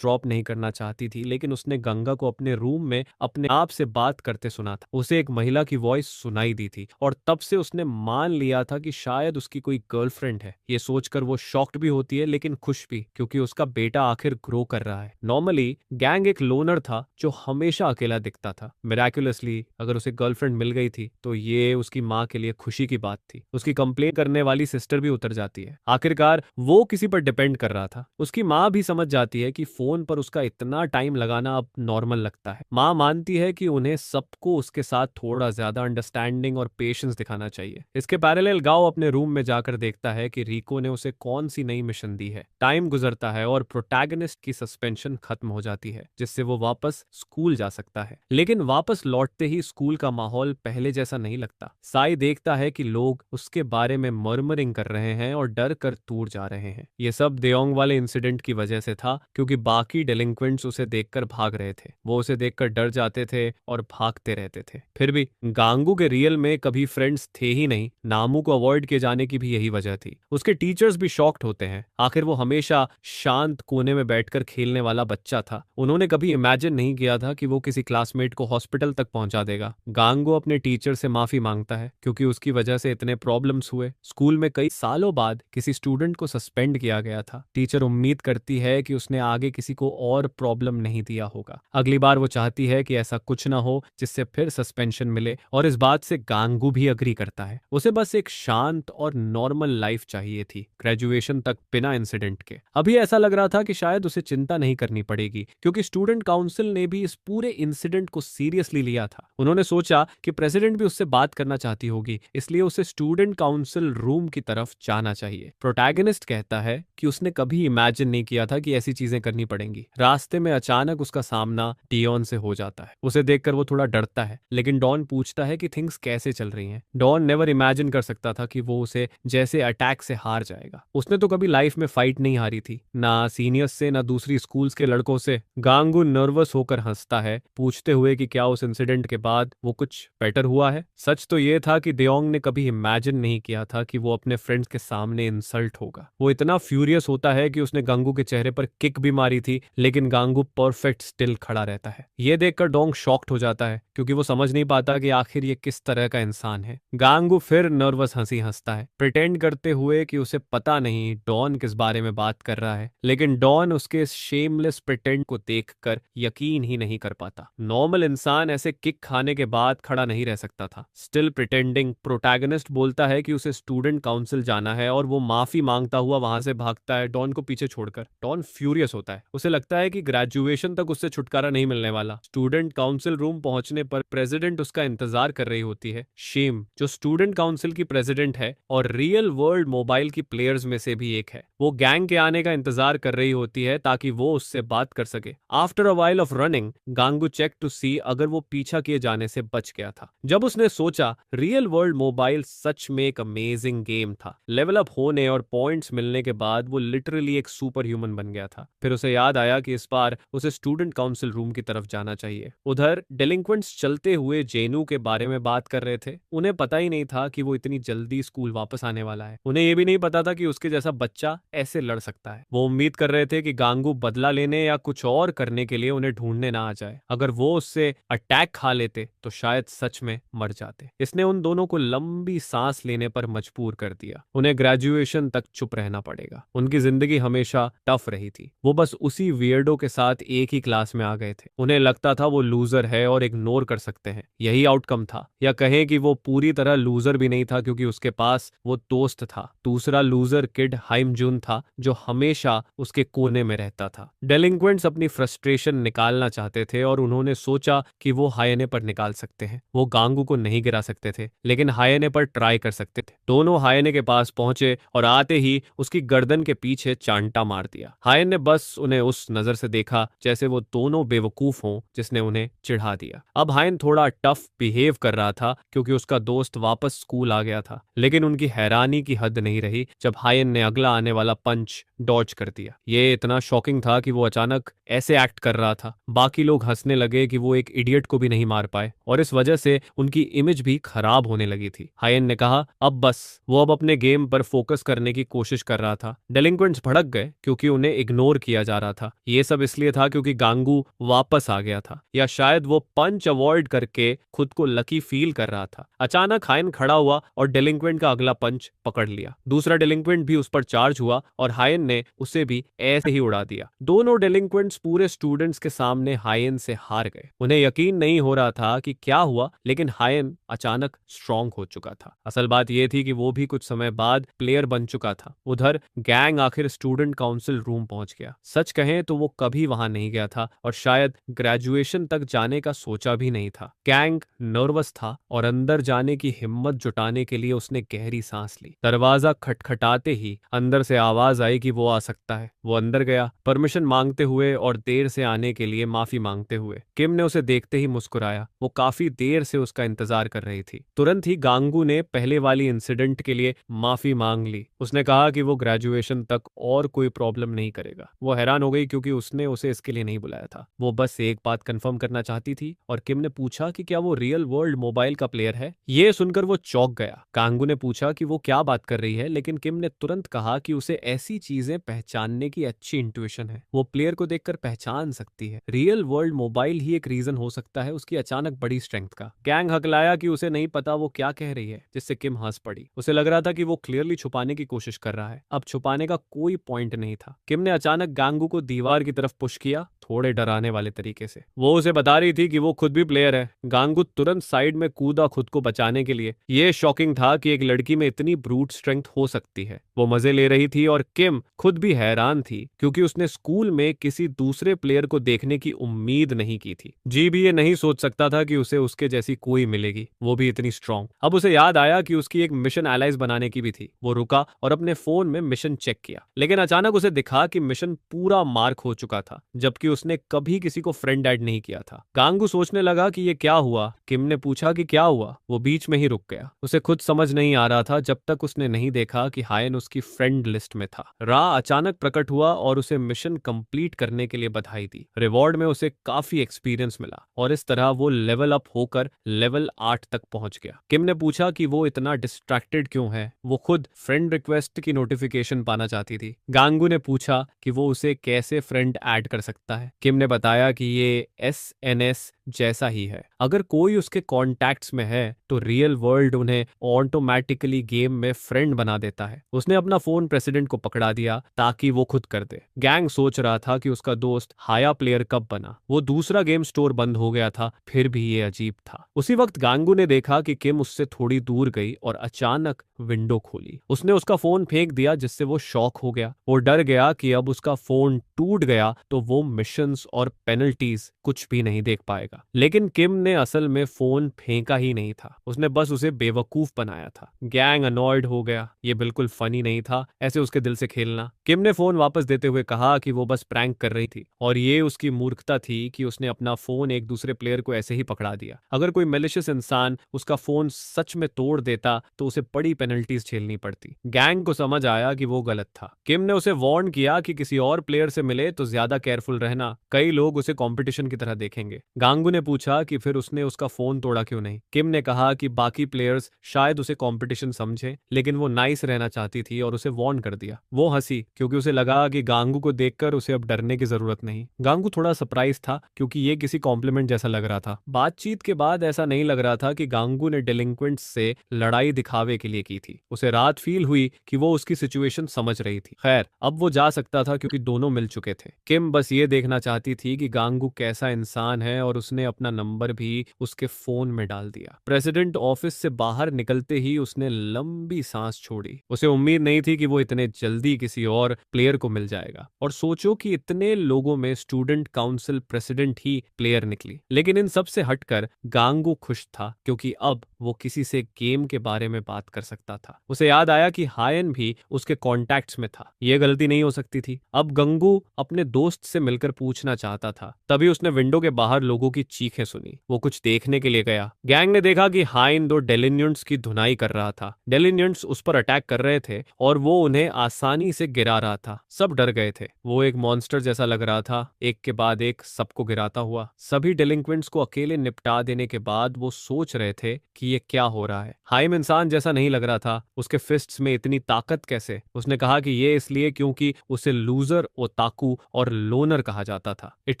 नहीं करना चाहती थी, लेकिन उसने गंगा को अपने रूम में अपने आप से बात करते सुना था। उसे एक महिला की वॉइस सुनाई दी थी और तब से उसने मान लिया था कि शायद उसकी कोई गर्लफ्रेंड है। ये सोचकर वो शॉक्ड भी होती है लेकिन खुश भी, क्योंकि उसका बेटा आखिर ग्रो कर रहा है। नॉर्मली गैंग एक लोनर था जो हमेशा अकेला दिखता था। मिराकुलसली अगर उसे गर्लफ्रेंड मिल गई थी तो ये उसकी माँ के लिए खुशी की बात थी। उसकी कंप्लेन करने वाली सिस्टर भी उतर जाती है। आखिरकार वो किसी पर डिपेंड कर रहा था। उसकी माँ भी समझ जाती है कि फोन पर उसका इतना टाइम लगाना अब नॉर्मल लगता है। माँ मानती है कि उन्हें सबको उसके साथ थोड़ा ज्यादा अंडरस्टैंडिंग और पेशेंस दिखाना चाहिए। इसके पैरेलल गाओ अपने रूम में जाकर देखता है कि रिको ने उसे कौन सी नई मिशन दी है। टाइम गुजरता है और प्रोटैगनिस्ट की सस्पेंशन खत्म हो जाती है, जिससे वो वापस स्कूल जा सकता है। लेकिन वापस लौटते ही स्कूल का माहौल पहले जैसा नहीं लगता। साई देखता है कि लोग उसके बारे में मर्मरिंग कर रहे हैं और डर कर दूर जा रहे हैं। ये सब देओंग वाले इंसिडेंट की वजह से था, क्योंकि बाकी डेलिंक्वेंट्स उसे देखकर भाग रहे थे। वो उसे देखकर डर जाते थे और भागते रहते थे। फिर भी गांगू के रियल में कभी फ्रेंड्स थे ही नहीं। नामू को अवॉइड किए जाने की भी यही वजह थी। उसके टीचर्स भी शॉक्ड होते हैं। आखिर वो हमेशा शांत कोने में बैठकर खेलने वाला बच्चा था। उन्होंने कभी इमेजिन नहीं किया था कि वो किसी क्लासमेट को हॉस्पिटल तक पहुंचा देगा। गांगू अपने टीचर से माफी मांगता है, क्योंकि उसकी वजह से इतने प्रॉब्लम्स हुए। स्कूल में कई सालों बाद किसी स्टूडेंट को सस्पेंड किया गया था। टीचर उम्मीद करती है कि उसने आगे किसी को और प्रॉब्लम नहीं दिया होगा। अगली बार वो चाहती है कि ऐसा कुछ ना हो जिससे फिर सस्पेंशन मिले, और इस बात से गांगू भी अग्री करता है। उसे बस एक शांत और नॉर्मल लाइफ चाहिए थी, ग्रेजुएशन तक बिना इंसिडेंट के। अभी ऐसा लग रहा था कि शायद उसे चिंता नहीं करनी पड़ेगी, क्योंकि स्टूडेंट काउंसिल ने भी इस पूरे इंसिडेंट को सीरियसली लिया था। उन्होंने सोचा कि प्रेसिडेंट भी उससे बात करना चाहती होगी, इसलिए उसे स्टूडेंट काउंसिल रूम की तरफ जाना चाहिए। प्रोटैगनिस्ट कहता है कि उसने कभी इमेजिन नहीं किया था कि ऐसी चीजें करनी पड़ेंगी। रास्ते में अचानक उसका सामना डियोन से हो जाता है। उसे देखकर वो थोड़ा डरता है, लेकिन डॉन पूछता है कि थिंग्स कैसे चल रही हैं। डॉन नेवर इमेजिन कर सकता था कि वो उसे जैसे अटैक से हार जाएगा। उसने तो कभी लाइफ में फाइट नहीं हारी थी, ना सीनियर्स से ना दूसरी स्कूल्स के लड़कों से। गांगू नर्वस होकर हंसता है, पूछते हुए कि क्या उस इंसिडेंट के बाद वो कुछ बेटर हुआ है। सच तो ये था कि देओंग ने कभी इमेजिन नहीं किया था कि वो अपने फ्रेंड्स के सामने इंसल्ट होगा। वो इतना फ्यूरियस होता है कि उसने गांगू के चेहरे पर किक भी मारी थी, लेकिन गांगू परफेक्ट स्टिल खड़ा रहता है। ये देखकर डोंग शॉक्ड हो जाता है, क्योंकि वो समझ नहीं पाता कि आखिर ये किस तरह का इंसान है। गांगू फिर नर्वस हंसी हंसता है, प्रिटेंड करते हुए कि उसे पता नहीं डॉन किस बारे में बात कर रहा है। लेकिन डॉन उसके इस शेमलेस प्रिटेंड को देखकर यकीन ही नहीं कर पाता। नॉर्मल इंसान ऐसे किक खाने के बाद खड़ा नहीं रह सकता था। स्टिल प्रिटेंडिंग, प्रोटैगनिस्ट बोलता है कि उसे स्टूडेंट काउंसिल जाना है और वो माफी मांगता हुआ वहां से भागता है, डॉन को पीछे छोड़कर। डॉन फ्यूरियस होता है। उसे लगता है कि ग्रेजुएशन तक उससे छुटकारा नहीं मिलने वाला। स्टूडेंट काउंसिल रूम पहुंचने पर प्रेसिडेंट उसका इंतजार कर रही होती है। शेम, जो स्टूडेंट काउंसिल की प्रेसिडेंट है और रियल वर्ल्ड मोबाइल की प्लेयर्स में से भी एक है, वो गैंग के आने का इंतजार कर रही होती है ताकि वो उससे बात कर सके। After a while of running, Gangu check to see अगर वो पीछा किए जाने से बच गया था। जब उसने सोचा रियल वर्ल्ड मोबाइल सच में एक अमेजिंग गेम था। लेवल अप होने और पॉइंट्स मिलने के बाद वो लिटरली एक सुपर ह्यूमन बन गया था। फिर उसे याद आया कि इस बार उसे स्टूडेंट काउंसिल रूम की तरफ जाना चाहिए। उधर डेलिंक्वेंट्स चलते हुए जेनू के बारे में बात कर रहे थे। उन्हें पता ही नहीं था कि वो इतनी जल्दी स्कूल वापस आने वाला है। उन्हें यह भी नहीं पता था कि उसके जैसा बच्चा ऐसे लड़ सकता है। वो उम्मीद कर रहे थे कि गांगू बदला लेने या कुछ और करने के लिए उन्हें ढूंढने ना आ जाए। अगर वो उससे अटैक खा लेते तो शायद सच में मर जाते। इसने उन दोनों को लंबी सांस लेने पर मजबूर कर दिया। उन्हें ग्रेजुएशन तक चुप रहना पड़ेगा। उनकी जिंदगी हमेशा टफ रही थी। वो बस उसी वियर्डो के साथ एक ही क्लास में आ गए थे। उन्हें लगता था वो लूजर है और इग्नोर कर सकते हैं, यही आउटकम था। या कहें कि वो पूरी तरह लूजर भी नहीं था, क्योंकि उसके पास वो दोस्त था। दूसरा लूजर किड हाइम जून था, जो हमेशा उसके कोने में रहता था। डेलिंक्वेंट्स अपनी फ्रस्ट्रेशन निकालना चाहते थे और उन्होंने सोचा कि वो हायने पर निकाल सकते हैं। वो गांगू को नहीं गिरा सकते थे, लेकिन हायने पर ट्राई कर सकते थे। दोनों हायने के पास पहुंचे और आते ही उसकी गर्दन के पीछे चांटा मार दिया। हायन ने बस उन्हें उस नजर से देखा जैसे वो दोनों बेवकूफ हों जिसने उन्हें चिढ़ा दिया। अब हायन थोड़ा टफ बिहेव कर रहा था, क्योंकि उसका दोस्त वापस स्कूल आ गया था। लेकिन उनकी हैरानी हैरानी की हद नहीं रही जब हायन ने अगला आने वाला पंच डॉज कर दिया। ये इतना शॉकिंग था कि वो अचानक ऐसे एक्ट कर रहा था। बाकी लोग हंसने लगे कि वो एक इडियट को भी नहीं मार पाए और इस वजह से उनकी इमेज भी खराब होने लगी थी। हायन ने कहा अब बस, वो अब अपने गेम पर फोकस करने की कोशिश कर रहा था। डेलिंक्वेंट्स भड़क गए क्योंकि उन्हें इग्नोर किया जा रहा था। ये सब इसलिए था क्योंकि गांगू वापस आ गया था, या शायद वो पंच अवॉइड करके खुद को लकी फील कर रहा था। अचानक हायन खड़ा हुआ और डेलिंक्वेंट का अगला पंच पकड़ लिया। दूसरा डेलिंक्वेंट भी उस पर चार्ज हुआ और हायन ने उसे भी ऐसे ही उड़ा दिया। दोनों डेलिंक्वेंट्स पूरे स्टूडेंट्स के सामने हायन से हार गए। उन्हें यकीन नहीं हो रहा था कि क्या हुआ, लेकिन हायन अचानक स्ट्रांग हो चुका था। असल बात यह थी कि वो भी कुछ समय बाद प्लेयर बन चुका था। उधर गैंग आखिर स्टूडेंट काउंसिल रूम पहुंच गया। सच कहें तो वो कभी वहां नहीं गया था और शायद ग्रेजुएशन तक जाने का सोचा भी नहीं था। गैंग नर्वस था और अंदर जाने की हिम्मत जुटाने के लिए उसने गहरी सांस ली। दरवाजा खटखटाते ही अंदर से आवाज आई कि वो आ सकता है। वो अंदर गया, परमिशन मांगते हुए और देर से आने के लिए माफी मांगते हुए। किम ने उसे देखते ही मुस्कुराया। वो काफी देर से उसका इंतजार कर रही थी। तुरंत ही गांगू ने पहले वाली इंसिडेंट के लिए माफी मांग ली। उसने कहा कि वो ग्रेजुएशन तक और कोई प्रॉब्लम नहीं करेगा। वो हैरान हो गई क्योंकि उसने उसे इसके लिए नहीं बुलाया था। वो बस एक बात कंफर्म करना चाहती थी। और किम ने पूछा कि क्या वो रियल वर्ल्ड मोबाइल का प्लेयर है। ये सुनकर वो चौंक गया। गांगू ने पूछा कि वो क्या बात कर रही है, लेकिन किम ने तुरंत कहा कि उसे ऐसी चीजें पहचानने की अच्छी इंट्यूशन है। वो प्लेयर को देखकर पहचान सकती है। रियल वर्ल्ड मोबाइल ही एक रीजन हो सकता है उसकी अचानक बड़ी स्ट्रेंथ का। गैंग हकलाया कि उसे नहीं पता वो क्या कह रही है, जिससे किम हंस पड़ी। उसे लग रहा था कि वो क्लियरली छुपाने की कोशिश कर रहा है। अब छुपाने का कोई पॉइंट नहीं था। किम ने अचानक गांगू को दीवार की तरफ पुश किया, थोड़े डराने वाले तरीके से। वो उसे बता रही थी कि वो खुद भी प्लेयर है। गांगू तुरंत साइड में कूदा खुद को बचाने के लिए। ये शॉकिंग था कि एक लड़की में इतनी ब्रूट स्ट्रेंथ हो सकती है। वो मजे ले रही थी और किम खुद भी हैरान थी क्योंकि उसने स्कूल में किसी दूसरे प्लेयर को देखने की उम्मीद नहीं की थी। जी भी ये नहीं सोच सकता था कि उसे उसके जैसी कोई मिलेगी, वो भी इतनी स्ट्रांग। अब उसे याद आया कि उसकी एक मिशन एलाइज बनाने की भी थी। वो रुका और अपने फोन में मिशन चेक किया, लेकिन अचानक उसे दिखा कि मिशन पूरा मार्क हो चुका था, जबकि उसने कभी किसी को फ्रेंड ऐड नहीं किया था। गांगू सोचने लगा कि ये क्या हुआ। किम ने पूछा कि क्या हुआ। वो बीच में ही रुक गया। उसे खुद समझ नहीं आ रहा था जब तक उसने नहीं देखा कि हायन उसकी फ्रेंड लिस्ट में था। रा अचानक प्रकट हुआ और उसे मिशन कंप्लीट करने के लिए बधाई दी। रिवॉर्ड में उसे काफी एक्सपीरियंस मिला और इस तरह वो लेवल अप होकर लेवल 8 तक पहुंच गया। किम ने पूछा कि वो इतना डिस्ट्रैक्टेड क्यों है। वो खुद फ्रेंड रिक्वेस्ट की नोटिफिकेशन पाना चाहती थी। गांगू ने पूछा कि वो उसे कैसे फ्रेंड ऐड कर सकता है। किम ने बताया कि ये SNS जैसा ही है। अगर कोई उसके कॉन्टैक्ट्स में है तो रियल वर्ल्ड उन्हें ऑटोमेटिकली गेम में फ्रेंड बना देता है। उसने अपना फोन प्रेसिडेंट को पकड़ा दिया ताकि वो खुद कर दे। गैंग सोच रहा था कि उसका दोस्त हाया प्लेयर कब बना। वो दूसरा गेम स्टोर बंद हो गया था, फिर भी ये अजीब था। उसी वक्त गांगू ने देखा कि किम उससे थोड़ी दूर गई और अचानक विंडो खोली। उसने उसका फोन फेंक दिया, जिससे वो शॉक हो गया। वो डर गया कि अब उसका फोन टूट गया तो वो मिशंस और पेनल्टीज कुछ भी नहीं देख पाएगा। लेकिन किम ने असल में फोन फेंका ही नहीं था, उसने बस उसे बेवकूफ बनाया था। गैंग अनॉयड हो गया। ये बिल्कुल फनी नहीं था ऐसे उसके दिल से खेलना। किम ने फोन वापस देते हुए कहा कि वो बस प्रैंक कर रही थी और ये उसकी मूर्खता थी कि उसने अपना फोन एक दूसरे प्लेयर को ऐसे ही पकड़ा दिया। अगर कोई मैलिशियस इंसान उसका फोन सच में तोड़ देता तो उसे बड़ी पेनल्टीज झेलनी पड़ती। गैंग को समझ आया कि वो गलत था। किम ने उसे वार्न किया कि किसी और प्लेयर से मिले तो ज्यादा केयरफुल रहना, कई लोग उसे कंपटीशन की तरह देखेंगे। गांगू ने पूछा कि फिर उसने उसका फोन तोड़ा क्यों नहीं। किम ने कहा कि बाकी प्लेयर्स शायद उसे कंपटीशन समझे, लेकिन वो नाइस रहना चाहती थी और उसे वार्न कर दिया। वो हंसी क्योंकि उसे लगा कि गांगू को देखकर उसे अब डरने की जरूरत नहीं। गांगू थोड़ा सरप्राइज था क्योंकि ये किसी कॉम्प्लीमेंट जैसा लग रहा था। बातचीत के बाद ऐसा नहीं लग रहा था कि गांगू ने डेलिंक्वेंट्स से लड़ाई दिखावे के लिए की थी। उसे रात फील हुई कि वो उसकी सिचुएशन समझ रही थी। खैर, अब वो जा सकता था क्योंकि दोनों मिल चुके थे। किम बस ये देखना चाहती थी कि गांगू कैसा इंसान है और उसने अपना नंबर भी उसके फोन में डाल दिया। प्रेसिडेंट ऑफिस से बाहर निकलते ही उसने लंबी सांस छोड़ी। उसे उम्मीद नहीं थी कि वो इतने जल्दी किसी और प्लेयर को मिल जाएगा। और सोचो कि इतने लोगों में स्टूडेंट काउंसिल प्रेसिडेंट ही प्लेयर निकली। लेकिन इन सब से हटकर गांगू खुश था क्योंकि अब वो किसी से गेम के बारे में बात कर सकता था। उसे याद आया कि हायन भी उसके कॉन्टैक्ट्स में था। ये गलती नहीं हो सकती थी। अब गंगू अपने दोस्त से मिलकर पूछना चाहता था। तभी उसने विंडो के बाहर लोगों की चीखें सुनी। वो कुछ देखने के लिए गया। गैंग ने देखा कि हाइन दो डेलिनियंट्स की धुनाई कर रहा था। डेलिनियंट्स उस पर अटैक कर रहे थे और वो उन्हें आसानी से गिरा रहा था। सब डर गए थे। वो एक मॉन्स्टर जैसा लग रहा था, एक के बाद एक सबको गिराता हुआ। सभी डेलिंक्वेंट्स को अकेले निपटा देने के बाद वो सोच रहे थे कि ये क्या हो रहा है। हाइम इंसान जैसा नहीं लग रहा था। उसके फिस्ट्स में इतनी ताकत कैसे? उसने कहा कि ये इसलिए क्योंकि उसे लूजर, ओताकू और लोनर कहा जाता था। It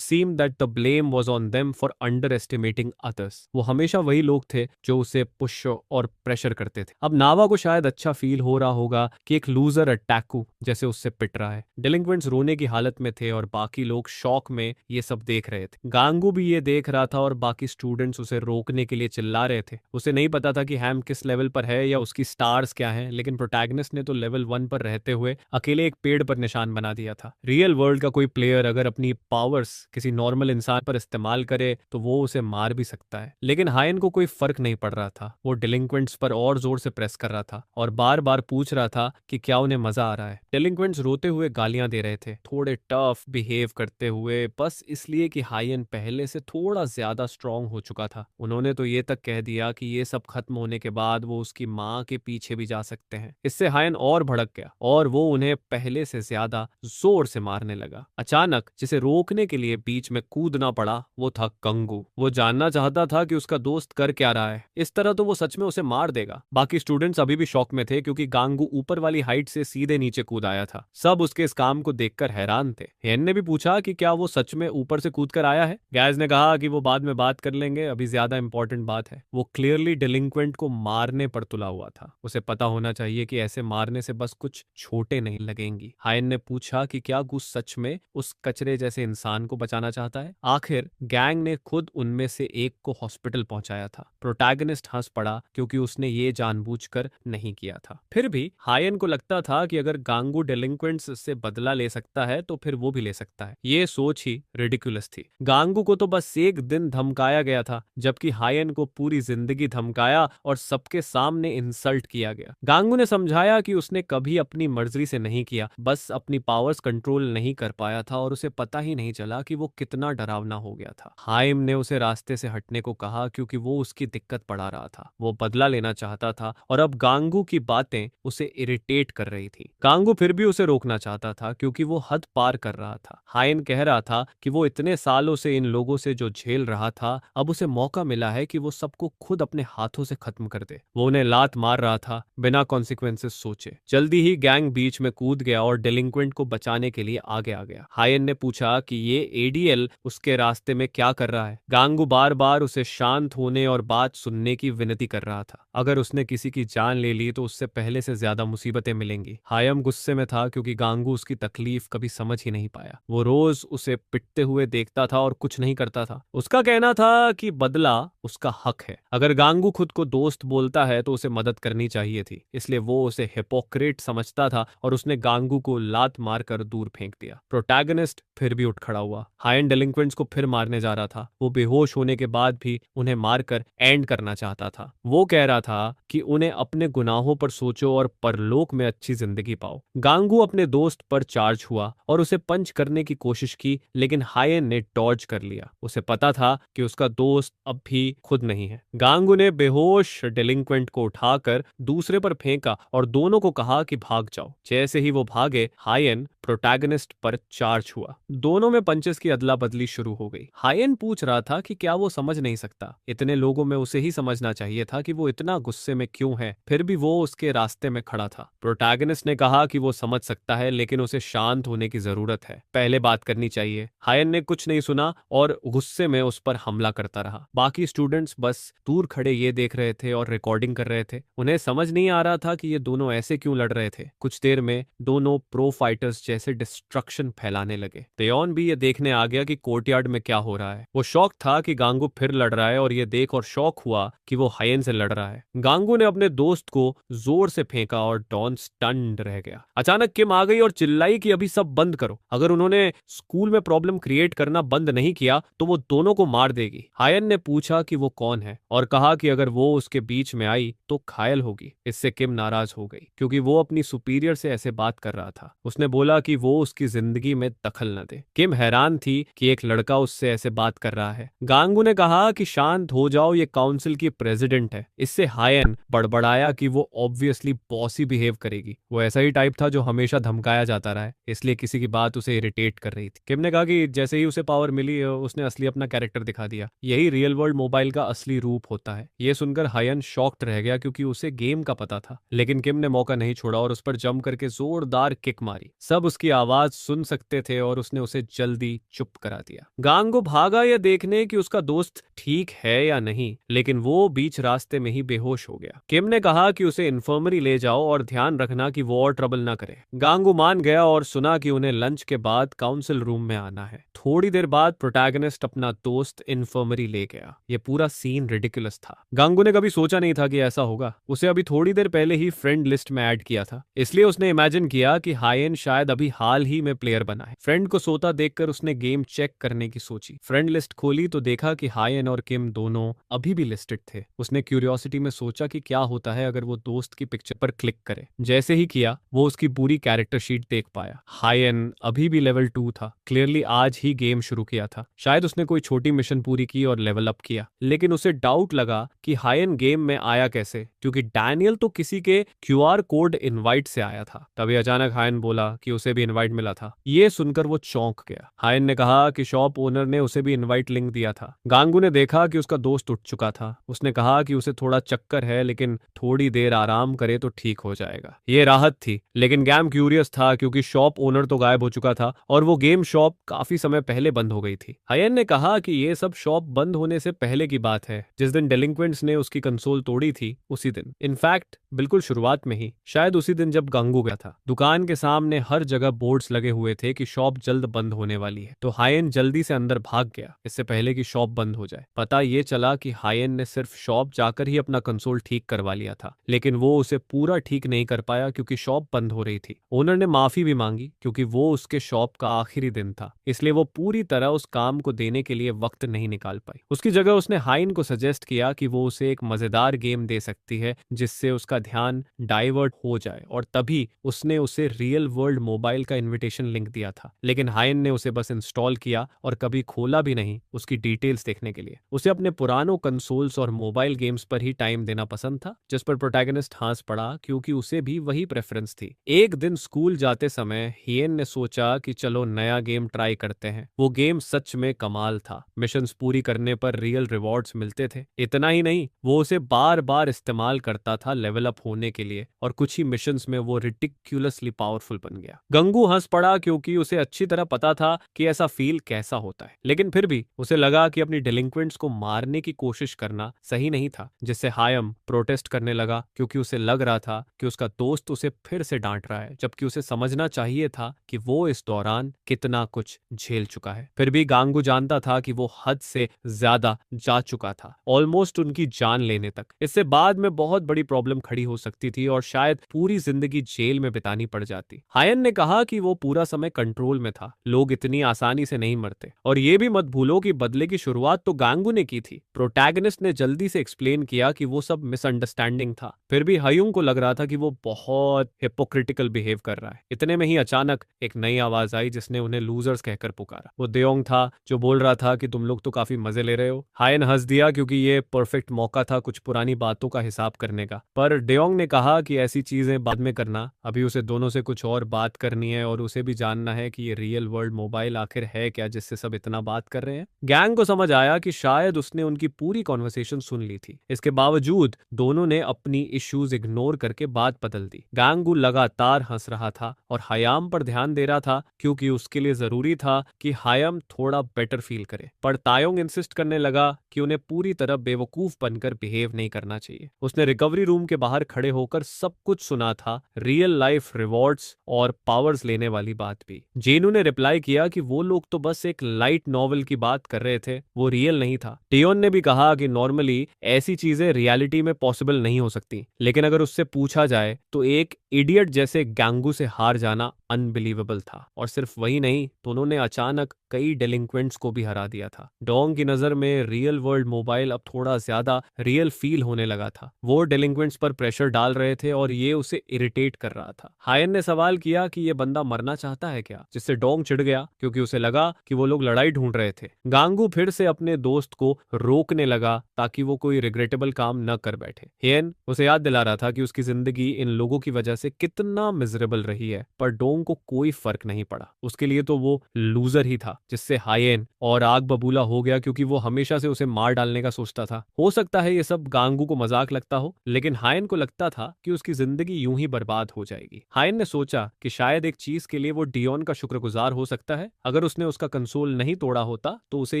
seem that the blame was on them for under estimating others. वो हमेशा वही लोग थे जो उसे पुश और प्रेशर करते थे। अब नावा को शायद अच्छा फील हो रहा होगा कि एक लूजर अटैकू जैसे उससे पिट रहा है। डेलिंक्वेंट्स रोने की हालत में थे और बाकी लोग शॉक में ये सब देख रहे थे। गांगू भी ये देख रहा था और बाकी स्टूडेंट्स उसे रोकने के लिए चिल्ला रहे थे। उसे नहीं पता था कि हैम किस लेवल पर है या उसकी स्टार्स क्या हैं, लेकिन प्रोटैगनिस्ट ने तो लेवल 1 पर रहते हुए अकेले एक पेड़ पर निशान बना दिया था। रियल वर्ल्ड का कोई प्लेयर अगर अपनी पावर्स किसी नॉर्मल इंसान पर इस्तेमाल करे तो वो उसे मार भी सकता है, लेकिन हायन को कोई फर्क नहीं पड़ रहा था। वो डेलिंक्वेंट्स पर और जोर से प्रेस कर रहा था और बार बार पूछ रहा था कि क्या उन्हें मजा आ रहा है। डेलिंक्वेंट्स रोते हुए गालियां दे रहे थे, थोड़े टफ बिहेव करते हुए, बस इसलिए कि हायन पहले से थोड़ा ज्यादा स्ट्रांग हो चुका था। उन्होंने तो ये तक कह दिया कि ये सब खत्म होने के बाद वो उसकी माँ के पीछे भी जा सकते हैं। इससे हायन और भड़क गया और वो उन्हें पहले से ज्यादा जोर से मारने लगा। अचानक जिसे रोकने के लिए बीच में कूदना पड़ा वो था कंगू। वो जानना चाहता था कि उसका दोस्त कर क्या रहा है। इस तरह तो वो सच में उसे मार देगा। बाकी स्टूडेंट्स अभी भी शॉक में थे क्योंकि गांगू ऊपर वाली हाइट से सीधे नीचे कूद आया था। सब उसके इस काम को देखकर हैरान थे। हेन ने भी पूछा कि क्या वो सच में ऊपर से कूद कर आया है। गैज ने कहा कि वो बाद में बात कर लेंगे, अभी ज्यादा इंपॉर्टेंट बात है। वो क्लियरली डेलिंक्वेंट को मारने पर तुला हुआ था। उसे पता होना चाहिए कि ऐसे मारने से बस कुछ छोटे नहीं लगेंगी। हायन ने पूछा कि क्या गुस सच में उस कचरे जैसे इंसान को बचाना चाहता है। आखिर गैंग ने खुद उनमें से एक को हॉस्पिटल पहुंचाया था। प्रोटैगनिस्ट हंस पड़ा क्योंकि उसने ये जानबूझकर नहीं किया था। फिर भी हायन को लगता था कि अगर गांगू डेलिंक्वेंट्स से बदला ले सकता है तो फिर वो भी ले सकता है। ये सोच ही रिडिकुलस थी। गांगू को तो बस एक दिन धमकाया गया था, जबकि हायन को पूरी जिंदगी धमकाया और सबके सामने इंसल्ट किया गया। गांगू ने समझाया कि उसने कभी अपनी मर्जी से नहीं किया, बस अपनी पावर्स कंट्रोल नहीं कर पाया था और उसे पता ही नहीं चला कि वो कितना डरावना हो गया था। हाइम ने उसे रास्ते से हटने को कहा क्योंकि वो उसकी दिक्कत बढ़ा रहा था। वो बदला लेना चाहता था और अब गांगू की बातें उसे इरिटेट कर रही थी। गांगू फिर भी उसे रोकना चाहता था क्योंकि वो हद पार कर रहा था। हाइन कह रहा था कि वो इतने सालों से इन लोगों से जो झेल रहा था, अब उसे मौका मिला है कि वो सबको खुद अपने हाथों से खत्म कर दे। वो उन्हें लात मार रहा था बिना कॉन्सिक्वेंसेस सोचे। जल्दी ही गैंग बीच में कूद गया और डेलिंक्वेंट को बचाने के लिए आगे आ गया। हायन ने पूछा कि ये एडीएल उसके रास्ते में क्या कर रहा है। गांगू बार बार उसे शांत होने और बात सुनने की विनती कर रहा था। अगर उसने किसी की जान ले ली तो उससे पहले से ज्यादा मुसीबतें मिलेंगी। हायम गुस्से में था क्योंकि गांगू उसकी तकलीफ कभी समझ ही नहीं पाया। वो रोज उसे पिटते हुए देखता था और कुछ नहीं करता था। उसका कहना था कि बदला उसका हक है। अगर गांगू खुद को दोस्त बोलता है तो उसे मदद करनी चाहिए थी, इसलिए वो उसे हिपोक्रेट समझता था और उसने गांगू को लात मारकर दूर फेंक दिया। प्रोटैगनिस्ट फिर भी उठ खड़ा हुआ। हायन डेलिंक्वेंट्स को फिर मारने जा रहा था। वो बेहोश होने के बाद भी उन्हें मारकर एंड करना चाहता था। वो कह रहा था कि उन्हें अपने गुनाहों पर सोचो और परलोक में अच्छी जिंदगी पाओ। गांगू अपने दोस्त पर चार्ज हुआ और उसे पंच करने की कोशिश की, लेकिन हायन ने डॉज कर लिया। उसे पता था कि उसका दोस्त अब भी खुद नहीं है। गांगू ने बेहोश डेलिंक्वेंट को उठाकर दूसरे पर फेंका और दोनों को कहा कि भाग जाओ। जैसे ही वो भागे, हायन प्रोटैगनिस्ट पर चार्ज हुआ। दोनों में पंचेस की अदला बदली शुरू हो गई। हायन पूछ रहा था कि क्या वो समझ नहीं सकता। इतने लोगों में उसे ही समझना चाहिए था कि वो इतना गुस्से में क्यों है, फिर भी वो उसके रास्ते में खड़ा था। प्रोटैगनिस्ट ने कहा कि वो समझ सकता है, लेकिन उसे शांत होने की जरूरत है, पहले बात करनी चाहिए। हायन ने कुछ नहीं सुना और गुस्से में उस पर हमला करता रहा। बाकी स्टूडेंट्स बस दूर खड़े ये देख रहे थे और रिकॉर्डिंग कर रहे थे। उन्हें समझ नहीं आ रहा था कि ये दोनों ऐसे क्यों लड़ रहे थे। कुछ देर में दोनों प्रो फाइटर्स जैसे डिस्ट्रक्शन फैलाने लगे। तेयोन भी ये देखने आ गया कि कोर्टयार्ड में क्या हो रहा है। वो शौक था कि गांगू फिर लड़ रहा है और ये देख और शौक हुआ कि वो हायन से लड़ रहा है। गांगू ने अपने दोस्त को जोर से फेंका और डॉन स्टन्ड रह गया। अचानक किम आ गई और चिल्लाई कि अभी सब बंद करो। अगर उन्होंने स्कूल में प्रॉब्लम क्रिएट करना बंद नहीं किया तो वो दोनों को मार देगी। हायन ने पूछा कि वो कौन है और कहा कि अगर वो उसके बीच में आई तो घायल होगी। इससे किम नाराज हो गई क्योंकि वो अपनी सुपीरियर से ऐसे बात कर रहा था। उसने बोला कि वो उसकी जिंदगी में दखल न दे। किम हैरान थी कि एक लड़का उससे ऐसे बात कर रहा है। गांगू ने कहा कि शांत हो जाओ, ये काउंसिल की प्रेसिडेंट है। इससे हायन बड़बड़ाया कि वो ऑब्वियसली बॉसी बिहेव करेगी। वो ऐसा ही टाइप था जो हमेशा धमकाया जाता रहा है, इसलिए किसी की बात उसे इरिटेट कर रही थी। किम ने कहा कि जैसे ही उसे पावर मिली उसने असली अपना कैरेक्टर दिखा दिया। यही रियल वर्ल्ड मोबाइल का असली रूप होता है। ये सुनकर हायन शॉक्ड रह गया क्योंकि उसे गेम का पता था, लेकिन किम ने मौका नहीं छोड़ा और उस पर जम करके जोरदार किक मारी। सब उसकी आवाज सुन सकते थे और उसने उसे जल्दी चुप करा दिया। गांगो भागा यह देखने कि उसका दोस्त ठीक है या नहीं, लेकिन वो बीच रास्ते में ही बेहोश हो गया। किम ने कहा कि उसे इन्फर्मरी ले जाओ और ध्यान रखना कि वो और ट्रबल ना करे। गांगू मान गया और सुना कि उन्हें लंच के बाद काउंसिल रूम में आना है। थोड़ी देर बाद प्रोटैगनिस्ट अपना दोस्त इन्फर्मरी ले गया। ये पूरा सीन रिडिकुलस था। गांगू ने कभी सोचा नहीं था कि ऐसा होगा। उसे अभी थोड़ी देर पहले ही फ्रेंड लिस्ट में ऐड किया था, इसलिए उसने इमेजिन किया कि हायन शायद अभी हाल ही में प्लेयर बना है। फ्रेंड को सोता देखकर उसने गेम चेक करने की सोची। फ्रेंड लिस्ट खोली तो देखा कि हायन और किम दोनों अभी भी लिस्टेड थे। उसने क्यूरियोसिटी में सोचा कि क्या होता है अगर वो दोस्त की पिक्चर पर क्लिक करे। जैसे ही किया वो उसकी पूरी कैरेक्टर शीट देख पाया। हायन अभी भी लेवल 2 था। क्लियरली आज ही गेम शुरू किया था। शायद उसने कोई छोटी मिशन पूरी की और लेवल अप किया, लेकिन उसे डाउट लगा कि हायन गेम में आया कैसे, क्योंकि डैनियल तो किसी के क्यूआर कोड इनवाइट से आया था। तभी अचानक हायन बोला कि उसे भी इनवाइट मिला था। ये सुनकर वो चौंक गया। हायन ने कहा कि शॉप ओनर ने उसे भी इनवाइट लिंक दिया था। गांगू ने देखा कि उसका दोस्त उठ चुका था। उसने कहा कि उसे थोड़ा चक्कर है, लेकिन थोड़ी देर आराम करे तो ठीक हो जाएगा। ये राहत थी, लेकिन गैम क्यूरियस था क्योंकि शॉप ओनर तो गायब हो चुका था और वो गेम शॉप काफी समय पहले बंद हो गई थी। हायन ने कहा कि ये सब शॉप बंद होने से पहले की बात है। जिस दिन डेलिंक्वेंट्स ने उसकी कंसोल तोड़ी थी उसी दिन, इनफैक्ट बिल्कुल शुरुआत में ही, शायद उसी दिन जब गांगू गया था। दुकान के सामने हर जगह बोर्ड्स लगे हुए थे कि शॉप जल्द बंद होने वाली है। तो हायन जल्दी से अंदर भाग गया इससे पहले कि शॉप बंद हो जाए। पता ये चला कि हायन ने सिर्फ शॉप जाकर ही अपना कंसोल ठीक करवा लिया था, लेकिन वो उसे पूरा ठीक नहीं कर पाया क्योंकि शॉप बंद हो रही थी। ओनर ने माफी भी मांगी क्योंकि वो उसके शॉप का आखिरी दिन था, इसलिए वो पूरी तरह उस काम को देने के लिए वक्त नहीं निकाल पाई। उसकी जगह उसने हायन को सजेस्ट किया कि वो उसे एक मजेदार गेम दे सकती है जिससे उसका ध्यान डाइवर्ट हो जाए, और तभी उसने उसे रियल वर्ल्ड मोबाइल का इनविटेशन लिंक दिया था। लेकिन हायन ने उसे बस इंस्टॉल किया और कभी खोला भी नहीं उसकी डिटेल्स देखने के लिए। उसे अपने पुरानों कंसोल्स और मोबाइल गेम्स पर ही टाइम देना पसंद था, जिस पर प्रोटैगनिस्ट हंस पड़ा क्योंकि उसे भी वही प्रेफरेंस थी। एक दिन स्कूल जाते समय हियन ने सोचा कि चलो नया गेम ट्राई करते हैं। वो गेम सच में कमाल था। मिशंस पूरी करने पर रियल रिवॉर्ड्स मिलते थे। इतना ही नहीं, वो उसे बार बार इस्तेमाल करता था लेवल अप होने के लिए, और कुछ ही मिशंस में वो रिडिक्युलसली पावरफुल बन गया। गंगू हंस पड़ा क्योंकि उसे अच्छी तरह पता था कि ऐसा फील कैसा होता है, लेकिन फिर भी उसे लगा कि अपनी डिलिंक्वेंट्स को मारने की कोशिश करना सही नहीं था। जिससे हायम प्रोटेस्ट करने लगा क्योंकि उसे लग रहा था कि उसका दोस्त उसे फिर से डांट रहा है, जबकि उसे समझना चाहिए था कि वो इस दौरान कितना कुछ झेल चुका है। फिर भी गांगू जानता था कि वो हद से ज्यादा जा चुका था, ऑलमोस्ट उनकी जान लेने तक। इससे बाद में बहुत बड़ी प्रॉब्लम खड़ी हो सकती थी और शायद पूरी जिंदगी जेल में बितानी पड़ जाती। हायन ने कहा कि वो पूरा समय कंट्रोल में था। लोग इतनी आसानी से नहीं मरते, और ये भी मत भूलो कि बदले की शुरुआत तो गांगू ने की थी। प्रोटैगनिस्ट ने जल्दी से एक्सप्लेन किया कि वो सब मिसअंडरस्टैंडिंग था। फिर भी हयुंग को लग रहा था कि वो बहुत हिपोक्रिटिकल बिहेव कर रहा है। इतने में ही अचानक एक नई आवाज आई जिसने उन्हें लूजर्स कहकर पुकारा। वो देयोंग था जो बोल रहा था कि तुम लोग तो काफी मजे ले रहे हो। हायन हंस दिया क्योंकि ये परफेक्ट मौका था कुछ पुरानी बातों का हिसाब करने का, पर डेयोंग ने कहा कि ऐसी चीजें बाद में करना, अभी उसे दोनों से कुछ और बात करनी है और उसे भी जानना है कि ये रियल वर्ल्ड मोबाइल आखिर है क्या जिससे सब इतना बात कर रहे हैं। गैंग को समझ आया कि शायद उसने उनकी पूरी कॉन्वर्सेशन सुन ली थी। इसके बावजूद दोनों ने अपनी इश्यूज इग्नोर करके बात बदल दी। गांगू लगातार हंस रहा था और हयाम पर ध्यान दे रहा था क्योंकि उसके लिए जरूरी था कि हायम थोड़ा बेटर फील करे, पर तायोंग इंसिस्ट करने लगा कि उन्हें पूरी तरह बेवकूफ बनकर बिहेव नहीं करना चाहिए। उसने रिकवरी रूम के बाहर खड़े होकर सब कुछ सुना था, रियल लाइफ रिवॉर्ड्स और पावर्स लेने वाली बात भी। जेनू ने रिप्लाई किया कि वो लोग तो बस एक लाइट नॉवल की बात कर रहे थे, वो रियल नहीं था। टियोन ने भी कहा कि नॉर्मली ऐसी चीजें रियलिटी में पॉसिबल नहीं हो सकती, लेकिन अगर उससे पूछा जाए तो एक इडियट जैसे गांगू से हार जाना अनबिलीवेबल था। और सिर्फ वही नहीं, तो उन्होंने अचानक कई डेलिंक्वेंट्स को भी हरा दिया था। डोंग की नजर में रियल वर्ल्ड मोबाइल अब थोड़ा ज्यादा रियल फील होने लगा था। वो डेलिंक्वेंट्स पर प्रेशर डाल रहे थे और ये उसे इरिटेट कर रहा था। हायन ने सवाल किया कि ये बंदा मरना चाहता है क्या, जिससे डोंग चिढ़ गया क्योंकि उसे लगा कि वो लोग लड़ाई ढूंढ रहे थे। गांगू फिर से अपने दोस्त को रोकने लगा ताकि वो कोई रिग्रेटेबल काम न कर बैठे। हेन उसे याद दिला रहा था कि उसकी जिंदगी इन लोगों की वजह से कितना मिजरेबल रही है, पर डोंग को कोई फर्क नहीं पड़ा। उसके लिए तो वो लूजर ही था, जिससे हायेन और आग बबूला हो गया क्योंकि वो हमेशा से उसे मार डालने का सोचता था। हो सकता है ये सब गांगू को मजाक लगता हो, लेकिन हायन को लगता था कि उसकी जिंदगी यूं ही बर्बाद हो जाएगी। हायन ने सोचा कि शायद एक चीज के लिए वो डियोन का शुक्रगुजार हो सकता है। अगर उसने उसका कंसोल नहीं तोड़ा होता तो उसे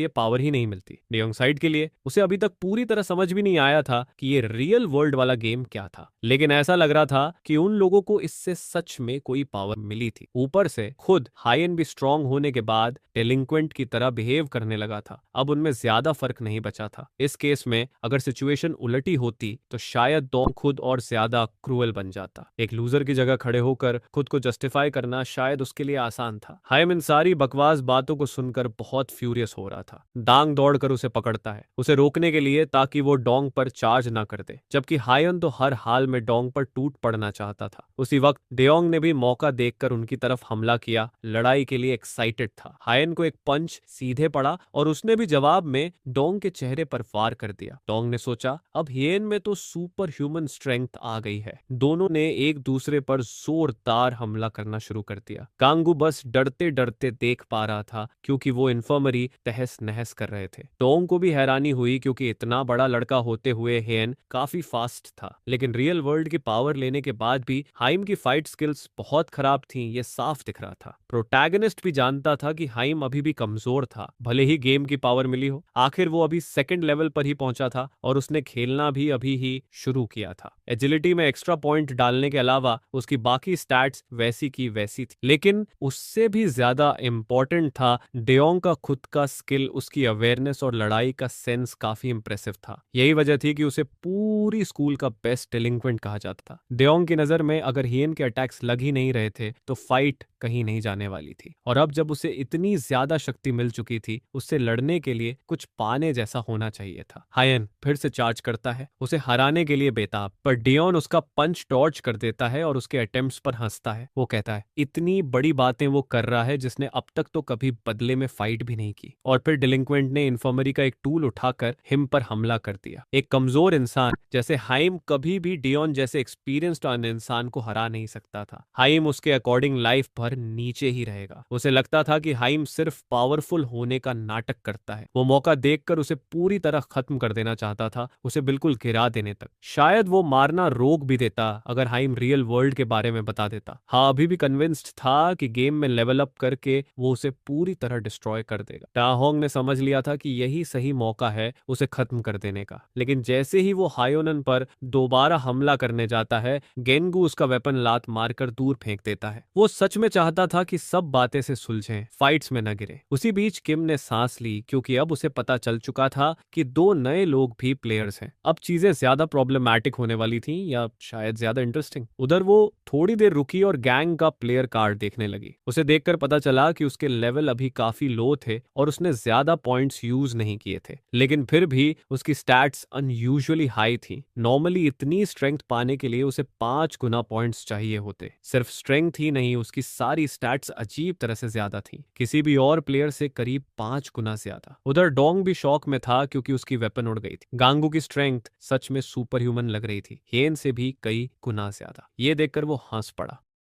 ये पावर ही नहीं मिलती। डियोंग साइड के लिए उसे अभी तक पूरी तरह समझ भी नहीं आया था कि ये रियल वर्ल्ड वाला गेम क्या था, लेकिन ऐसा लग रहा था कि उन लोगों को इससे सच में कोई पावर मिली थी। ऊपर से खुद हायन भी स्ट्रांग होने के बाद डेलिंक्वेंट की तरह बिहेव करने लगा था। अब उनमें ज्यादा फर्क नहीं बचा था। इस केस में अगर सिचुएशन उलटी होती तो शायद डोंग खुद और ज्यादा क्रूअल बन जाता। एक लूजर की जगह खड़े होकर खुद को जस्टिफाई करना शायद उसके लिए आसान था। हायम इन सारी बकवास बातों को सुनकर बहुत फ्यूरियस हो रहा था। दांग दौड़कर उसे पकड़ता है, उसे रोकने के लिए ताकि वो डोंग पर चार्ज ना कर दे, जबकि हायन तो हर हाल में डोंग पर टूट पड़ना चाहता था। उसी वक्त डेयोंग ने भी मौका देखकर उनकी तरफ हमला किया। लड़ाई के लिए एक्साइटेड था। हायन को एक पंच सीधे पड़ा और उसने भी जवाब में डोंग के चेहरे पर वार कर दिया। डोंग ने सोचा अब हियन में तो सुपर ह्यूमन स्ट्रेंथ आ गई है। दोनों ने एक दूसरे पर जोरदार हमला करना शुरू कर दिया। गांगू बस डरते डरते देख पा रहा था क्योंकि वो इन्फर्मरी तहस नहस कर रहे थे। डोंग को भी हैरानी हुई क्योंकि इतना बड़ा लड़का होते हुए हेन काफी फास्ट था, लेकिन रियल वर्ल्ड की पावर लेने के बाद भी हाइम की फाइट स्किल्स बहुत खराब थीं, ये साफ दिख रहा था। प्रोटैगनिस्ट भी जानता था कि हाइम अभी भी कमजोर था, भले ही गेम की पावर मिली हो। आखिर वो अभी सेकंड लेवल पर ही पहुंचा था और उसने खेलना भी अभी ही शुरू किया था। एजिलिटी में एक्स्ट्रा पॉइंट डालने के अलावा उसकी बाकी स्टैट्स वैसी की वैसी थी, लेकिन उससे भी ज्यादा इंपॉर्टेंट था डेयोंग का खुद का स्किल। उसकी अवेयरनेस और लड़ाई का सेंस काफी इंप्रेसिव था। यही वजह थी कि उसे पूरी स्कूल का बेस्ट डेलिंक्वेंट कहा जाता था। डेयोंग की नजर में अगर हियन के अटैक्स लग ही नहीं रहे थे तो फाइट कहीं नहीं जाने वाली थी। और अब जब उसे इतनी ज्यादा शक्ति मिल चुकी थी, उससे लड़ने के लिए कुछ पाने जैसा होना चाहिए था। हायन फिर से चार्ज करता है, उसे हराने के लिए बेताब, पर डियोन उसका पंच डॉज कर देता है और उसके अटेम्प्ट्स पर हंसता है। वो कहता है इतनी बड़ी बातें वो कर रहा है जिसने अब तक तो कभी बदले में फाइट भी नहीं की। और फिर डिलिंक्वेंट ने इन्फर्मरी का एक टूल उठाकर हिम पर हमला कर दिया। एक कमजोर इंसान जैसे हाइम कभी भी डियोन जैसे एक्सपीरियंस्ड इंसान को हरा नहीं सकता था। हाइम उसके अकॉर्डिंग लाइफ भर नीचे ही रहेगा। उसे लगता था कि हाइम सिर्फ पावरफुल होने का नाटक करता है। वो मौका देखकर उसे पूरी तरह खत्म कर देना चाहता था, उसे बिल्कुल गिरा देने तक। शायद वो मारना रोक भी देता अगर हाइम रियल वर्ल्ड के बारे में बता देता। हाँ, अभी भी कन्विंस्ड था कि गेम में लेवल अप करके वो उसे पूरी तरह डिस्ट्रॉय कर देगा। टाहोंग ने समझ लिया था कि यही सही मौका है उसे खत्म कर देने का, लेकिन जैसे ही वो हायोनन पर दोबारा हमला करने जाता है, गेनगू उसका वेपन लात मारकर दूर फेंक देता है। वो सच में चाहता था कि सब बातें से सुलझें, फाइट्स में न गिरे। उसी बीच किम ने सांस ली क्योंकि अब उसे पता चल चुका था कि दो नए लोग भी प्लेयर्स हैं। अब चीजें ज्यादा प्रॉब्लमैटिक होने वाली थीं, या शायद ज्यादा इंटरेस्टिंग। उधर वो थोड़ी देर रुकी और गैंग का प्लेयर कार्ड देखने लगी। उसे देखकर पता चला कि उसके लेवल अभी काफी लो थे और उसने ज्यादा पॉइंट्स यूज नहीं किए थे, लेकिन फिर भी उसकी स्टैट्स अनयूजुअली हाई थी। नॉर्मली इतनी स्ट्रेंथ पाने के लिए उसे 5 गुना पॉइंट्स चाहिए होते। सिर्फ स्ट्रेंथ ही नहीं, उसकी सारी स्टैट्स अजीब तरह से ज्यादा थी, किसी भी और प्लेयर से करीब 5 गुना ज्यादा। उधर डोंग भी शॉक में था क्योंकि उसकी वेपन उड़ गई थी। गांगू की स्ट्रेंथ सच में सुपर ह्यूमन लग रही थी, हेन से भी कई गुना ज्यादा। ये देखकर वो हंस पड़ा।